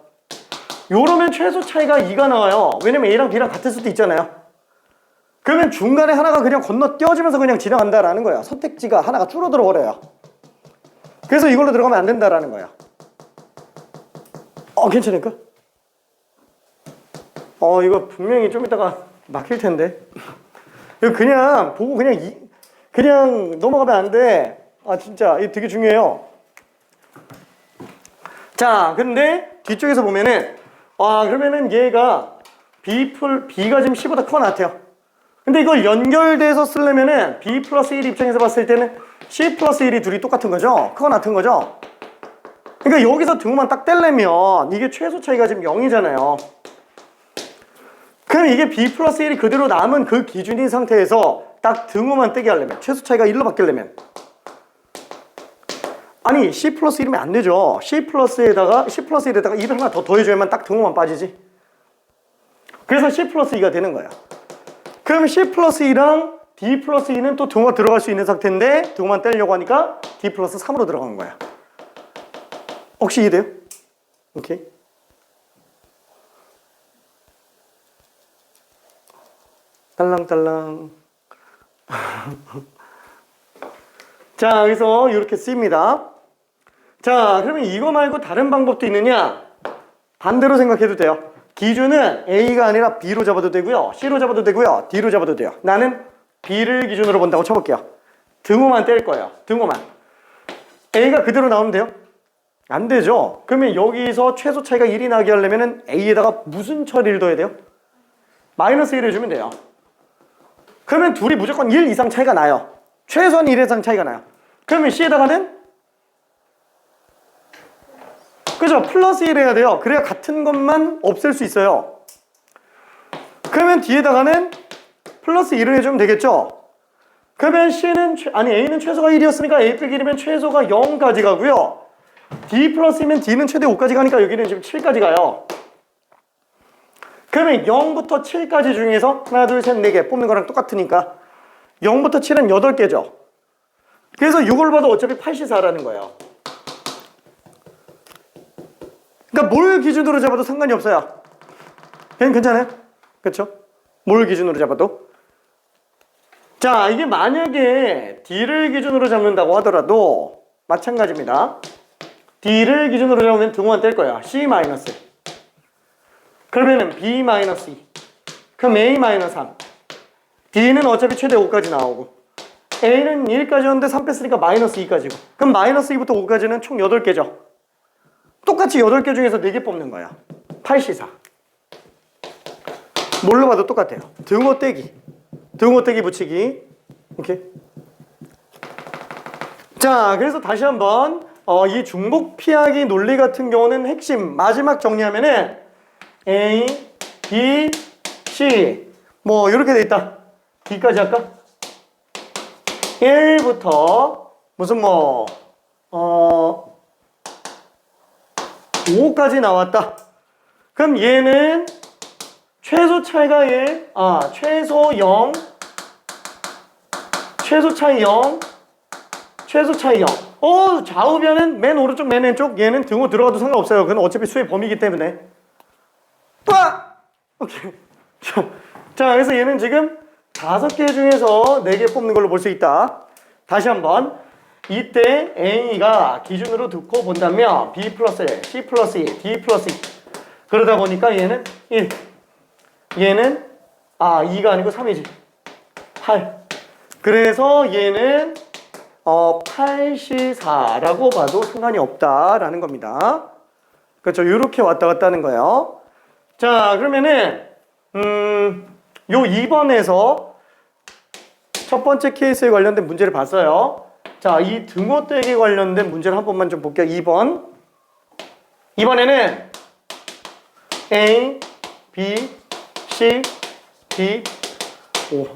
요러면 최소 차이가 2가 나와요. 왜냐면 A랑 B랑 같을 수도 있잖아요. 그러면 중간에 하나가 그냥 건너 띄워지면서 그냥 지나간다라는 거야. 선택지가 하나가 줄어들어 버려요. 그래서 이걸로 들어가면 안 된다라는 거야. 괜찮을까? 이거 분명히 좀 이따가 막힐 텐데. 이거 그냥 보고 그냥 넘어가면 안 돼. 진짜 이거 되게 중요해요. 자, 근데 뒤쪽에서 보면은 그러면은 얘가 B가 지금 C보다 커 같아요. 근데 이걸 연결돼서 쓰려면은 B 플러스 1 입장에서 봤을 때는 C 플러스 1이 둘이 똑같은 거죠? 크거 같은 거죠? 그러니까 여기서 등호만 딱 떼려면 이게 최소 차이가 지금 0이잖아요. 그럼 이게 B 플러스 1이 그대로 남은 그 기준인 상태에서 딱 등호만 떼게 하려면, 최소 차이가 1로 바뀌려면, 아니 C 플러스 1이면 안 되죠. C 플러스 1에다가 1을 하나 더 더해줘야만 딱 등호만 빠지지. 그래서 C 플러스 2가 되는 거야. 그러면 C 플러스 2랑 D 플러스 2는 또 등호가 들어갈 수 있는 상태인데 등호만 떼려고 하니까 D 플러스 3으로 들어간 거야. 혹시 이해돼요? 오케이. 딸랑딸랑. 자, 그래서 이렇게 쓰입니다. 자, 그러면 이거 말고 다른 방법도 있느냐? 반대로 생각해도 돼요. 기준은 A가 아니라 B로 잡아도 되고요, C로 잡아도 되고요, D로 잡아도 돼요. 나는 B를 기준으로 본다고 쳐볼게요. 등호만 뗄 거예요. 등호만. A가 그대로 나오면 돼요? 안 되죠. 그러면 여기서 최소 차이가 1이 나게 하려면 A에다가 무슨 처리를 더해야 돼요? 마이너스 1 해주면 돼요. 그러면 둘이 무조건 1 이상 차이가 나요. 최소한 1 이상 차이가 나요. 그러면 C에다가는 그죠? 플러스 1 해야 돼요. 그래야 같은 것만 없앨 수 있어요. 그러면 D에다가는 플러스 1을 해주면 되겠죠? 그러면 A는 최소가 1이었으니까 A 빼기 1이면 최소가 0까지 가고요. D 플러스이면 D는 최대 5까지 가니까 여기는 지금 7까지 가요. 그러면 0부터 7까지 중에서 하나, 둘, 셋, 4개 뽑는 거랑 똑같으니까 0부터 7은 8개죠. 그래서 이걸 봐도 어차피 8시4라는 거예요. 그러니까 뭘 기준으로 잡아도 상관이 없어요. 괜찮아요? 그렇죠? 뭘 기준으로 잡아도. 자, 이게 만약에 D를 기준으로 잡는다고 하더라도 마찬가지입니다. D를 기준으로 잡으면 등호만 뗄 거야. C-. 그러면은 B-2. 그럼 A-3. D는 어차피 최대 5까지 나오고 A는 1까지였는데 3 뺐으니까 -2까지고 그럼 -2부터 5까지는 총 8개죠. 똑같이 8개 중에서 4개 뽑는 거야. 8시4. 뭘로 봐도 똑같아요. 등호 떼기 붙이기. 이렇게. 자, 그래서 다시 한번 이 중복 피하기 논리 같은 경우는 핵심 마지막 정리하면은 A, B, C 뭐 이렇게 돼 있다. D까지 할까? 1부터 무슨 5까지 나왔다. 그럼 얘는 최소 차이가 1, 최소 0, 최소 차이 0, 최소 차이 0. 좌우변은 맨 오른쪽, 맨 왼쪽. 얘는 등호 들어가도 상관없어요. 그건 어차피 수의 범위이기 때문에. 오케이. 자, 그래서 얘는 지금 5개 중에서 4개 뽑는 걸로 볼 수 있다. 다시 한번. 이때 A가 기준으로 두고 본다면 B 플러스 1, C 플러스 2, D 플러스 2. 그러다 보니까 얘는 1. 얘는 2가 아니고 3이지. 8. 그래서 얘는 8시4라고 봐도 상관이 없다라는 겁니다. 그렇죠. 이렇게 왔다 갔다 하는 거예요. 자, 그러면은 요 2번에서 첫 번째 케이스에 관련된 문제를 봤어요. 자, 이 등호 떼기 관련된 문제를 한 번만 좀 볼게요. 2번. 이번에는 A, B, C, D.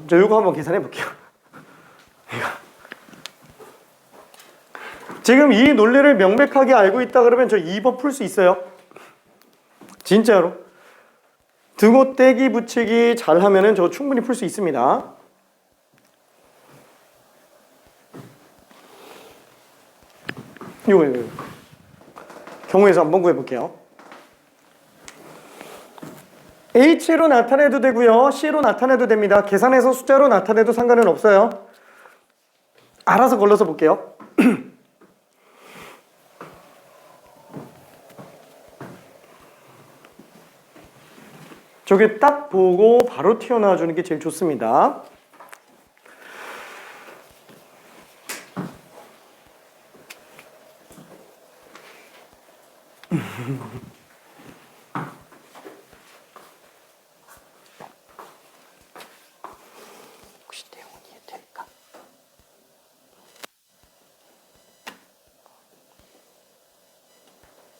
저 이거 한번 계산해 볼게요. 지금 이 논리를 명백하게 알고 있다 그러면 저 2번 풀 수 있어요. 진짜로. 등호 떼기 붙이기 잘 하면은 저 충분히 풀 수 있습니다. 이거 경우에서 한번 구해 볼게요. H로 나타내도 되고요, C로 나타내도 됩니다. 계산해서 숫자로 나타내도 상관은 없어요. 알아서 걸러서 볼게요. 저게 딱 보고 바로 튀어나와 주는 게 제일 좋습니다. 혹시 내용은 이해될까?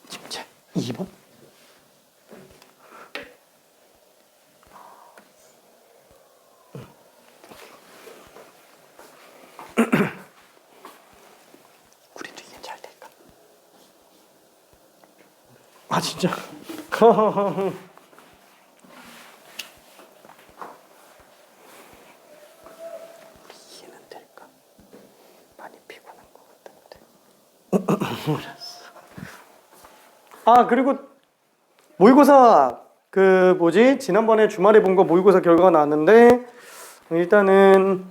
지금 제 2번? 우리도 이해 잘 될까? 아 진짜? 이해는 될까? 많이 피곤한 것 같은데. 아 그리고 모의고사 지난번에 주말에 본 거 모의고사 결과가 나왔는데 일단은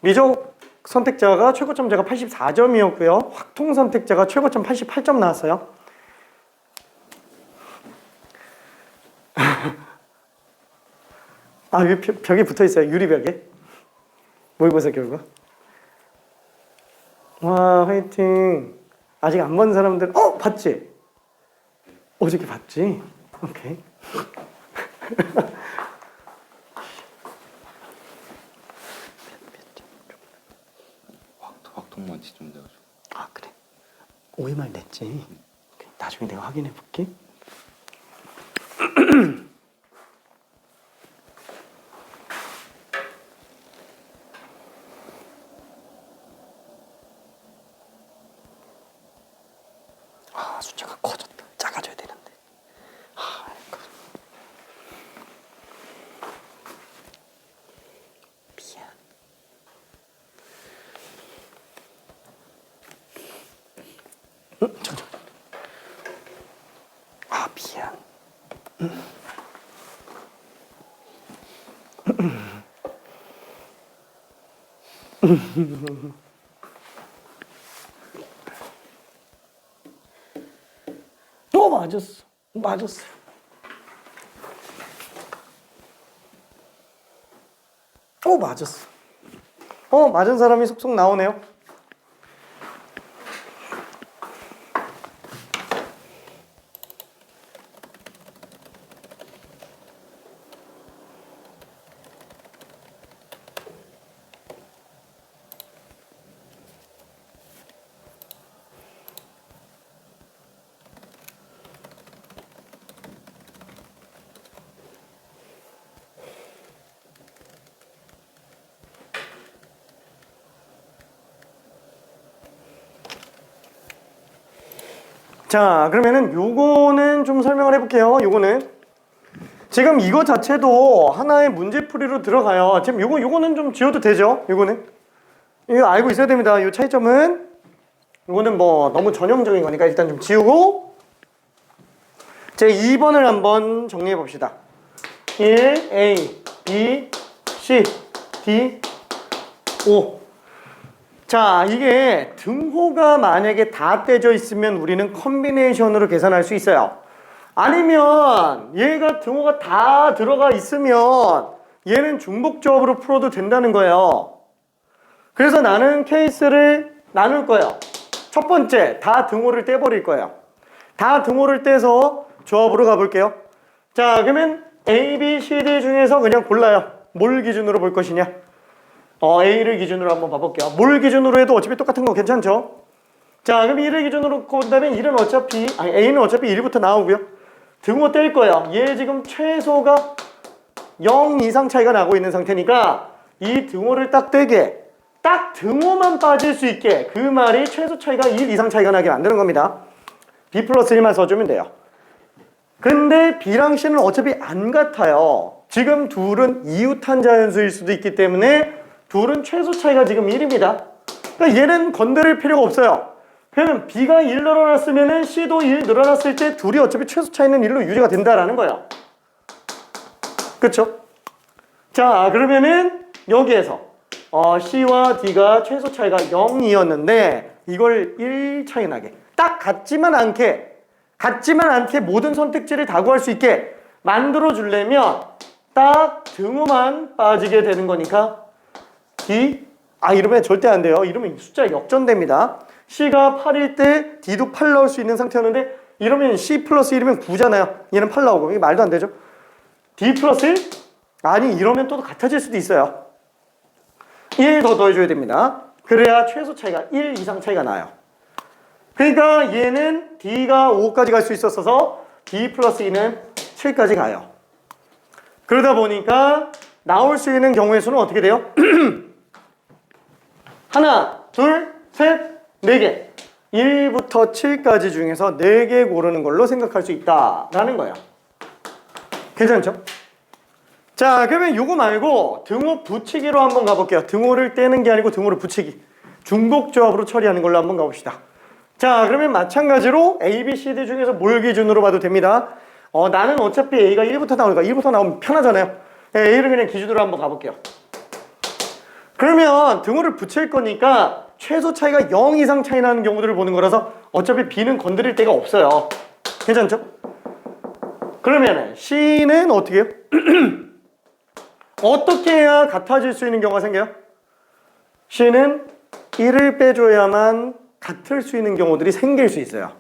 미적 선택자가 최고점자가 84점이었고요. 확통 선택자가 최고점 88점 나왔어요. 아, 여기 벽에 붙어 있어요. 유리벽에. 모의고사 결과. 와, 화이팅. 아직 안 본 사람들, 봤지? 어저께 봤지? 오케이. 확통만 지점 돼가지고. 아, 그래. OMR 냈지. 나중에 내가 확인해 볼게. 아, 숫자가 커졌다. 작아져야 되는데. 아, 미안. 잠깐. 아, 미안. 맞았어. 맞았어. 맞았어. 맞은 사람이 속속 나오네요. 자, 그러면은 요거는 좀 설명을 해볼게요. 요거는 지금 이거 자체도 하나의 문제풀이로 들어가요. 지금 요거는 좀 지워도 되죠. 요거는 이거 알고 있어야 됩니다. 요 차이점은 요거는 뭐 너무 전형적인 거니까 일단 좀 지우고 제 2번을 한번 정리해 봅시다. 1, A, B, C, D, O. 자, 이게 등호가 만약에 다 떼져 있으면 우리는 컨비네이션으로 계산할 수 있어요. 아니면 얘가 등호가 다 들어가 있으면 얘는 중복조합으로 풀어도 된다는 거예요. 그래서 나는 케이스를 나눌 거예요. 첫 번째, 다 등호를 떼버릴 거예요. 다 등호를 떼서 조합으로 가볼게요. 자, 그러면 A, B, C, D 중에서 그냥 골라요. 뭘 기준으로 볼 것이냐? A를 기준으로 한번 봐볼게요. 뭘 기준으로 해도 어차피 똑같은 거 괜찮죠? 자, 그럼 1을 기준으로 본다면 1은 A는 어차피 1부터 나오고요. 등호 뗄 거예요. 얘 지금 최소가 0 이상 차이가 나고 있는 상태니까 이 등호를 딱 떼게, 딱 등호만 빠질 수 있게 그 말이 최소 차이가 1 이상 차이가 나게 만드는 겁니다. B 플러스 1만 써주면 돼요. 근데 B랑 C는 어차피 안 같아요. 지금 둘은 이웃한 자연수일 수도 있기 때문에 둘은 최소 차이가 지금 1입니다. 그러니까 얘는 건드릴 필요가 없어요. 그러면 B가 1 늘어났으면 C도 1 늘어났을 때 둘이 어차피 최소 차이는 1로 유지가 된다라는 거예요. 그쵸? 자, 그러면은 여기에서 C와 D가 최소 차이가 0이었는데 이걸 1 차이 나게 딱 같지만 않게 모든 선택지를 다 구할 수 있게 만들어 주려면 딱 등호만 빠지게 되는 거니까 D, 이러면 절대 안 돼요. 이러면 숫자 역전됩니다. C가 8일 때 D도 8 넣을 수 있는 상태였는데 이러면 C 플러스 1이면 9잖아요. 얘는 8 나오고 이게 말도 안 되죠. D 플러스 1? 아니 이러면 또 같아질 수도 있어요. 1 더 더해줘야 됩니다. 그래야 최소 차이가 1 이상 차이가 나요. 그러니까 얘는 D가 5까지 갈 수 있었어서 D 플러스 2는 7까지 가요. 그러다 보니까 나올 수 있는 경우의 수는 어떻게 돼요? 하나, 둘, 셋, 네 개. 1부터 7까지 중에서 4개 고르는 걸로 생각할 수 있다라는 거예요. 괜찮죠? 자, 그러면 요거 말고 등호 붙이기로 한번 가볼게요. 등호를 떼는 게 아니고 등호를 붙이기. 중복조합으로 처리하는 걸로 한번 가봅시다. 자, 그러면 마찬가지로 A, B, C, D 중에서 뭘 기준으로 봐도 됩니다. 나는 어차피 A가 1부터 나오니까 1부터 나오면 편하잖아요. A를 그냥 기준으로 한번 가볼게요. 그러면 등호를 붙일 거니까 최소 차이가 0 이상 차이 나는 경우들을 보는 거라서 어차피 B는 건드릴 데가 없어요. 괜찮죠? 그러면 C는 어떻게 해요? 어떻게 해야 같아질 수 있는 경우가 생겨요? C는 1을 빼줘야만 같을 수 있는 경우들이 생길 수 있어요.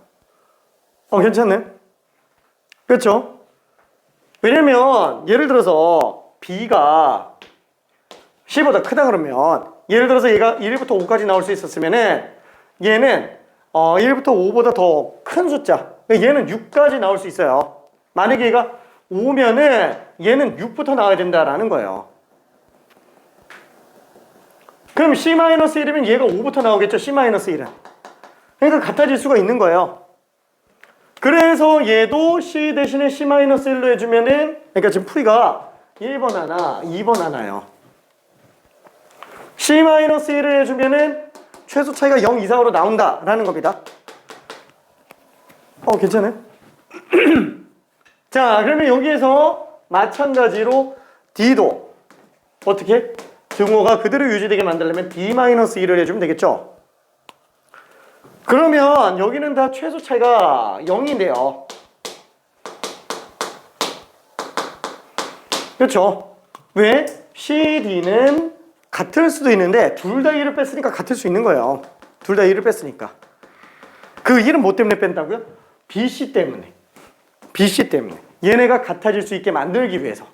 괜찮네. 그렇죠? 왜냐면 예를 들어서 B가 C보다 크다 그러면 예를 들어서 얘가 1부터 5까지 나올 수 있었으면은 얘는 1부터 5보다 더 큰 숫자, 얘는 6까지 나올 수 있어요. 만약에 얘가 5면은 얘는 6부터 나와야 된다라는 거예요. 그럼 C-1이면 얘가 5부터 나오겠죠. C-1은. 그러니까 같아질 수가 있는 거예요. 그래서 얘도 C 대신에 C-1로 해주면은, 그러니까 지금 풀이가 1번 하나, 2번 하나요. C-1을 해주면은 최소 차이가 0 이상으로 나온다라는 겁니다. 괜찮아요? 자, 그러면 여기에서 마찬가지로 D도 어떻게? 등호가 그대로 유지되게 만들려면 D-1을 해주면 되겠죠? 그러면 여기는 다 최소 차이가 0인데요. 그렇죠? 왜? C, D는 같을 수도 있는데 둘 다 1을 뺐으니까 같을 수 있는 거예요. 둘 다 1을 뺐으니까. 그 1은 뭐 때문에 뺀다고요? BC 때문에. BC 때문에. 얘네가 같아질 수 있게 만들기 위해서.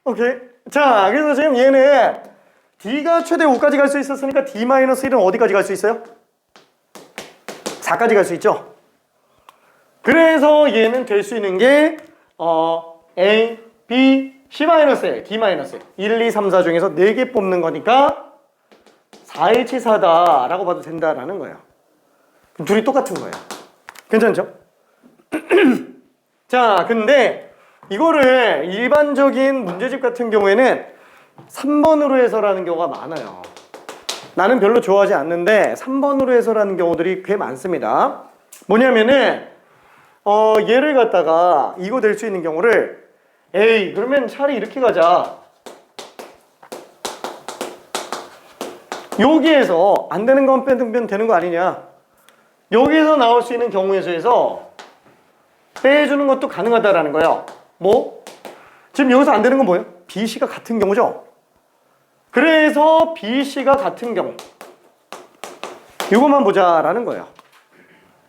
오케이. 자, 그래서 지금 얘는 D가 최대 5까지 갈 수 있었으니까 D-1은 어디까지 갈 수 있어요? 4까지 갈 수 있죠? 그래서 얘는 될 수 있는 게 A, B, C-1, D-1 1, 2, 3, 4 중에서 4개 뽑는 거니까 4일치4다 라고 봐도 된다라는 거예요. 둘이 똑같은 거예요. 괜찮죠? 자, 근데 이거를 일반적인 문제집 같은 경우에는 3번으로 해설하는 경우가 많아요. 나는 별로 좋아하지 않는데 3번으로 해설하는 경우들이 꽤 많습니다. 뭐냐면은 얘를 갖다가 이거 될 수 있는 경우를 에이 그러면 차라리 이렇게 가자. 여기에서 안 되는 건 빼면 되는 거 아니냐. 여기에서 나올 수 있는 경우의 수에서 빼주는 것도 가능하다라는 거예요. 뭐? 지금 여기서 안 되는 건 뭐예요? BC가 같은 경우죠. 그래서 BC가 같은 경우 이것만 보자라는 거예요.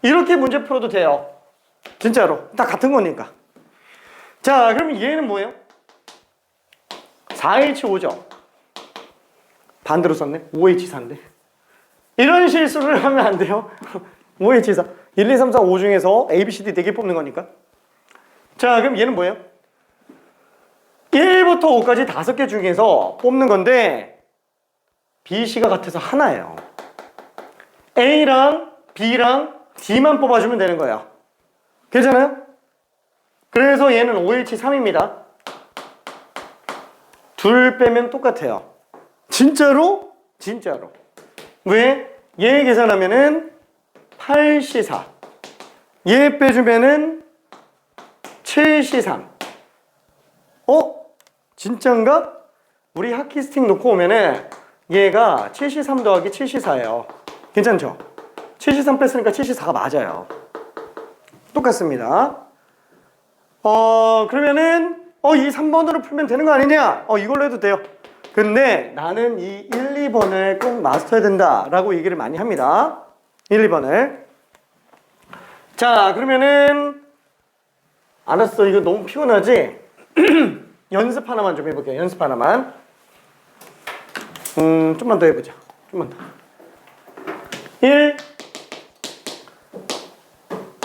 이렇게 문제 풀어도 돼요. 진짜로 다 같은 거니까. 자, 그럼 얘는 뭐예요? 4H5죠. 반대로 썼네. 5H4인데. 이런 실수를 하면 안 돼요. 5H4 1, 2, 3, 4, 5 중에서 A, B, C, D 4개 뽑는 거니까. 자, 그럼 얘는 뭐예요? 1부터 5까지 5개 중에서 뽑는 건데 B, C가 같아서 하나예요. A랑 B랑 D만 뽑아주면 되는 거예요. 괜찮아요? 그래서 얘는 5H3입니다. 둘 빼면 똑같아요. 진짜로? 진짜로. 왜? 얘 계산하면은 8C4. 얘 빼주면은 7C3. 진짠가? 우리 하키스틱 놓고 오면은 얘가 7C3 더하기 7C4예요. 괜찮죠? 7C3 뺐으니까 7C4가 맞아요. 똑같습니다. 그러면은 이 3번으로 풀면 되는 거 아니냐? 이걸로 해도 돼요. 근데 나는 이 1, 2번을 꼭 마스터해야 된다라고 얘기를 많이 합니다. 1, 2번을. 자, 그러면은 알았어. 이거 너무 피곤하지? 연습 하나만 좀 해볼게요. 연습 하나만. 좀만 더 해보자. 좀만 더. 1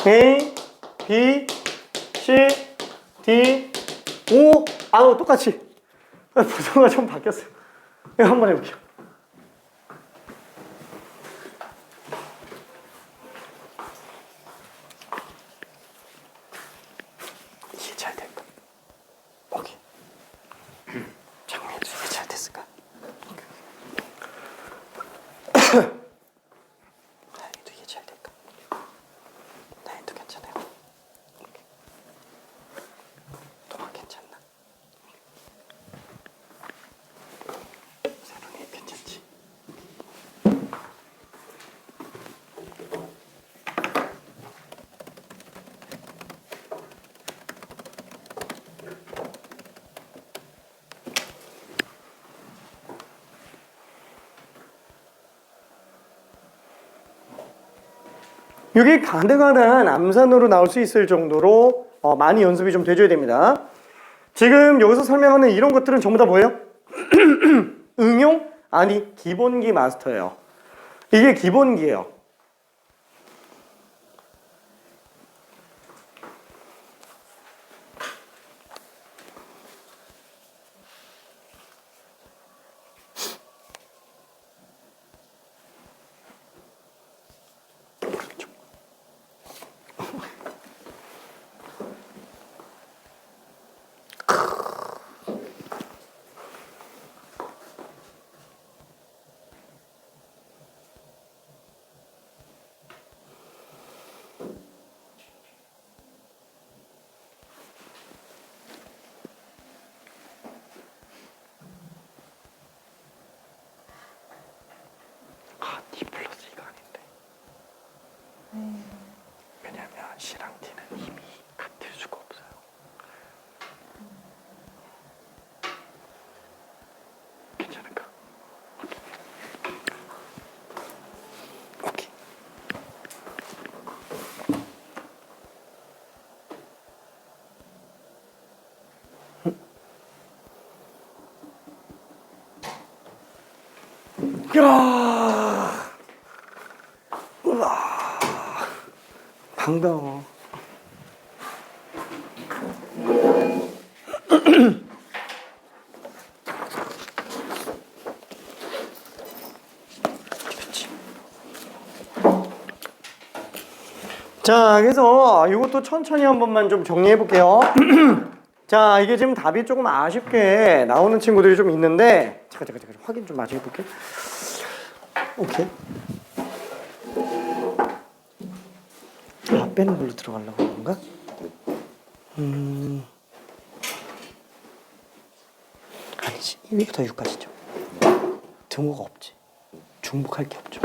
A, B, C, D, O. 아우, 똑같이. 부서가 좀 바뀌었어요. 이거 한번 해볼게요. 이해 잘 될까? 오케이. 장면도 이해 잘 됐을까? 다행히도 이해 잘 될까? 다행히도 괜찮아요. 동안 괜찮나? 세론이 괜찮지? 이게 가능한 암산으로 나올 수 있을 정도로 많이 연습이 좀 돼줘야 됩니다. 지금 여기서 설명하는 이런 것들은 전부 다 뭐예요? 응용? 아니, 기본기 마스터예요. 이게 기본기예요. D 플러스 이거 아닌데. 왜냐면 C랑 D는 이미 같을 수가 없어요. 괜찮을까? 오케이. 야, 우와, 반가워. 그렇지. 자, 그래서 이것도 천천히 한 번만 좀 정리해 볼게요. 자, 이게 지금 답이 조금 아쉽게 나오는 친구들이 좀 있는데, 잠깐 확인 좀 마저 해볼게. 오케이. 빼는 걸로 들어가려고 하는 건가? 아니지. 1부터 6까지죠. 등호가 없지. 중복할 게 없죠.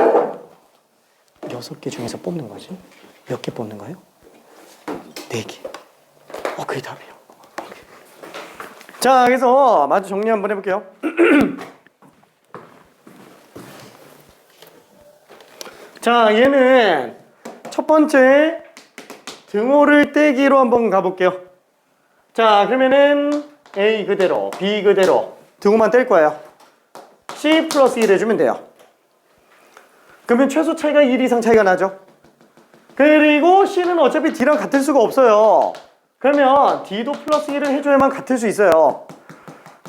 6개 중에서 뽑는 거지. 몇 개 뽑는 거예요? 4개. 그게 답이에요. 자, 그래서 마저 정리 한번 해볼게요. 자, 얘는 첫 번째 등호를 떼기로 한번 가볼게요. 자, 그러면은 A 그대로, B 그대로 등호만 뗄 거예요. C 플러스 1 해주면 돼요. 그러면 최소 차이가 1 이상 차이가 나죠. 그리고 C는 어차피 D랑 같을 수가 없어요. 그러면 D도 플러스 1을 해줘야만 같을 수 있어요.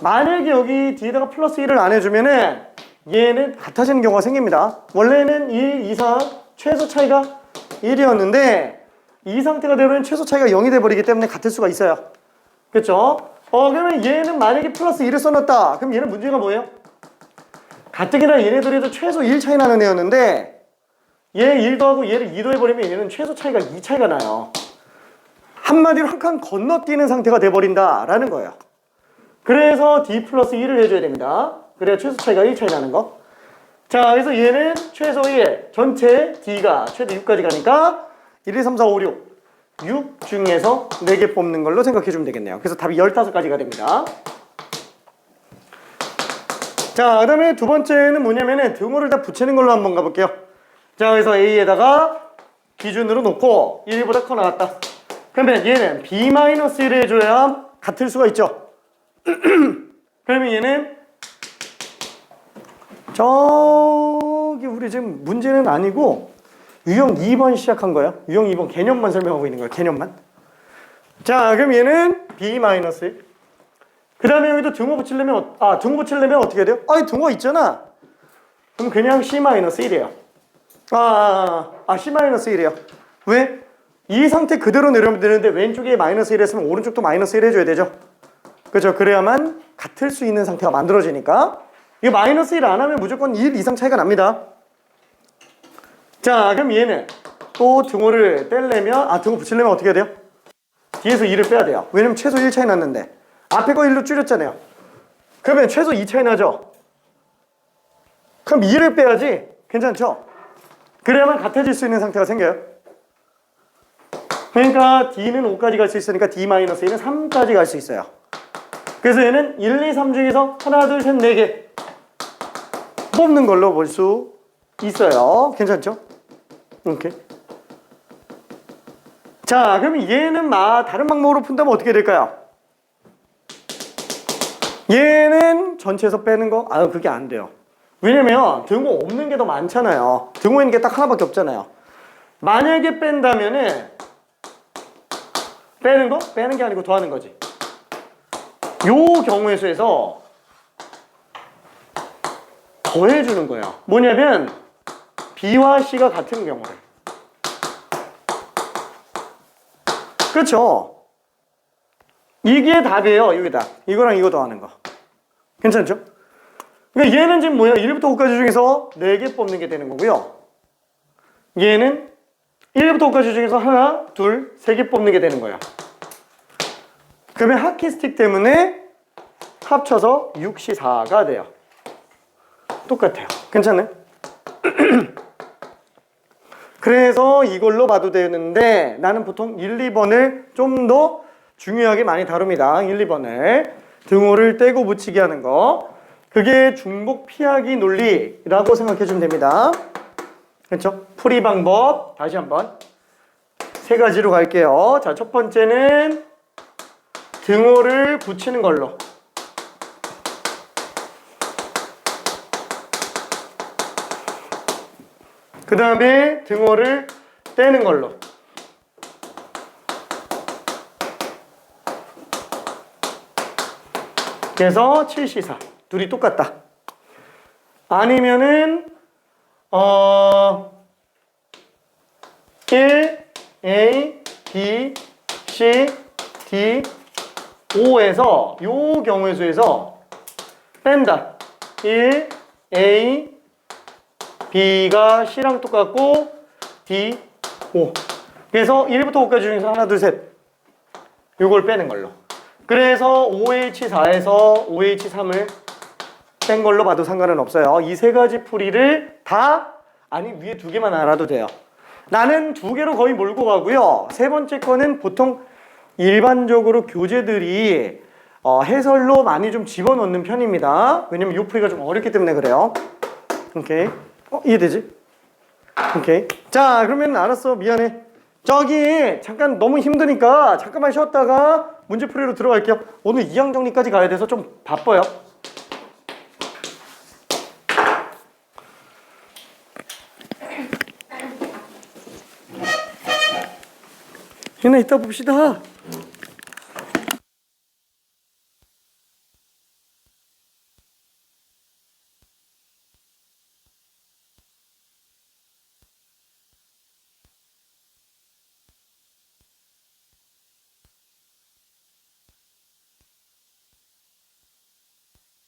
만약에 여기 D에다가 플러스 1을 안 해주면은 얘는 같아지는 경우가 생깁니다. 원래는 1 이상 최소 차이가 1이었는데 이 상태가 되면 최소 차이가 0이 돼버리기 때문에 같을 수가 있어요. 그렇죠? 그러면 얘는 만약에 플러스 1을 써놨다. 그럼 얘는 문제가 뭐예요? 가뜩이나 얘네들에도 최소 1 차이 나는 애였는데 얘 1 더하고 얘를 2 더해버리면 얘는 최소 차이가 2 차이가 나요. 한마디로 한 칸 건너뛰는 상태가 돼버린다라는 거예요. 그래서 D 플러스 1을 해줘야 됩니다. 그래야 최소 차이가 1 차이 나는 거. 자, 그래서 얘는 최소 1, 전체 D가 최대 6까지 가니까 1, 2, 3, 4, 5, 6. 6 중에서 4개 뽑는 걸로 생각해 주면 되겠네요. 그래서 답이 15가지가 됩니다. 자, 그 다음에 두 번째는 뭐냐면은 등호를 다 붙이는 걸로 한번 가볼게요. 자, 그래서 A에다가 기준으로 놓고 1보다 커 나왔다. 그러면 얘는 B-1을 해줘야 같을 수가 있죠. 그러면 얘는 저기 우리 지금 문제는 아니고 유형 2번 시작한 거예요. 유형 2번 개념만 설명하고 있는 거예요. 개념만. 자, 그럼 얘는 B-1. 그 다음에 여기도 등호 붙이려면 등호 붙이려면 어떻게 해야 돼요? 등호 있잖아. 그럼 그냥 C-1이에요. C-1이에요. 왜? 이 상태 그대로 내려오면 되는데 왼쪽에 -1 했으면 오른쪽도 -1 해줘야 되죠. 그렇죠. 그래야만 같을 수 있는 상태가 만들어지니까. 이거 -1 안 하면 무조건 1 이상 차이가 납니다. 자, 그럼 얘는 또 등호를 떼려면 등호 붙이려면 어떻게 해야 돼요? 뒤에서 2를 빼야 돼요. 왜냐면 최소 1 차이 났는데 앞에 거 1로 줄였잖아요. 그러면 최소 2 차이 나죠? 그럼 2를 빼야지. 괜찮죠? 그래야만 같아질 수 있는 상태가 생겨요. 그러니까 D는 5까지 갈 수 있으니까 D-1은 3까지 갈 수 있어요. 그래서 얘는 1, 2, 3 중에서 하나, 둘, 셋, 4개 뽑는 걸로 볼 수 있어요. 괜찮죠? 오케이. 자, 그럼 얘는 다른 방법으로 푼다면 어떻게 될까요? 얘는 전체에서 빼는 거? 그게 안 돼요. 왜냐면 등호 없는 게 더 많잖아요. 등호 있는 게 딱 하나밖에 없잖아요. 만약에 뺀다면은 빼는 거? 빼는 게 아니고 더하는 거지. 요 경우의 수에서 더해주는 거예요. 뭐냐면 B와 C가 같은 경우를. 그렇죠? 이게 답이에요. 여기다. 이거랑 이거 더하는 거. 괜찮죠? 그러니까 얘는 지금 뭐야? 1부터 5까지 중에서 4개 뽑는 게 되는 거고요. 얘는 1부터 5까지 중에서 하나, 둘, 3개 뽑는 게 되는 거야. 그러면 하키스틱 때문에 합쳐서 6C4가 돼요. 똑같아요. 괜찮아요? 그래서 이걸로 봐도 되는데 나는 보통 1, 2번을 좀 더 중요하게 많이 다룹니다. 1, 2번을 등호를 떼고 붙이기 하는 거. 그게 중복 피하기 논리라고 생각해 주면 됩니다. 그렇죠? 풀이 방법 다시 한번 3가지로 갈게요. 자, 첫 번째는 등호를 붙이는 걸로. 그 다음에 등호를 떼는 걸로. 그래서 7C4 둘이 똑같다. 아니면은 1, A, B, C, D, 5에서 요 경우의 수에서 뺀다. 1, A, B가 C랑 똑같고 D, 5. 그래서 1부터 5까지 중에서 하나, 둘, 셋. 요걸 빼는 걸로. 그래서 OH4에서 OH3을 뺀 걸로 봐도 상관은 없어요. 이 3가지 풀이를 다 위에 2개만 알아도 돼요. 나는 2개로 거의 몰고 가고요. 3번째 거는 보통 일반적으로 교재들이 해설로 많이 좀 집어넣는 편입니다. 왜냐면 이 풀이가 좀 어렵기 때문에 그래요. 오케이. 이해되지? 오케이. 자, 그러면 알았어. 미안해. 저기 잠깐 너무 힘드니까 잠깐만 쉬었다가 문제풀이로 들어갈게요. 오늘 2학 정리까지 가야 돼서 좀 바빠요. 희나 이따 봅시다.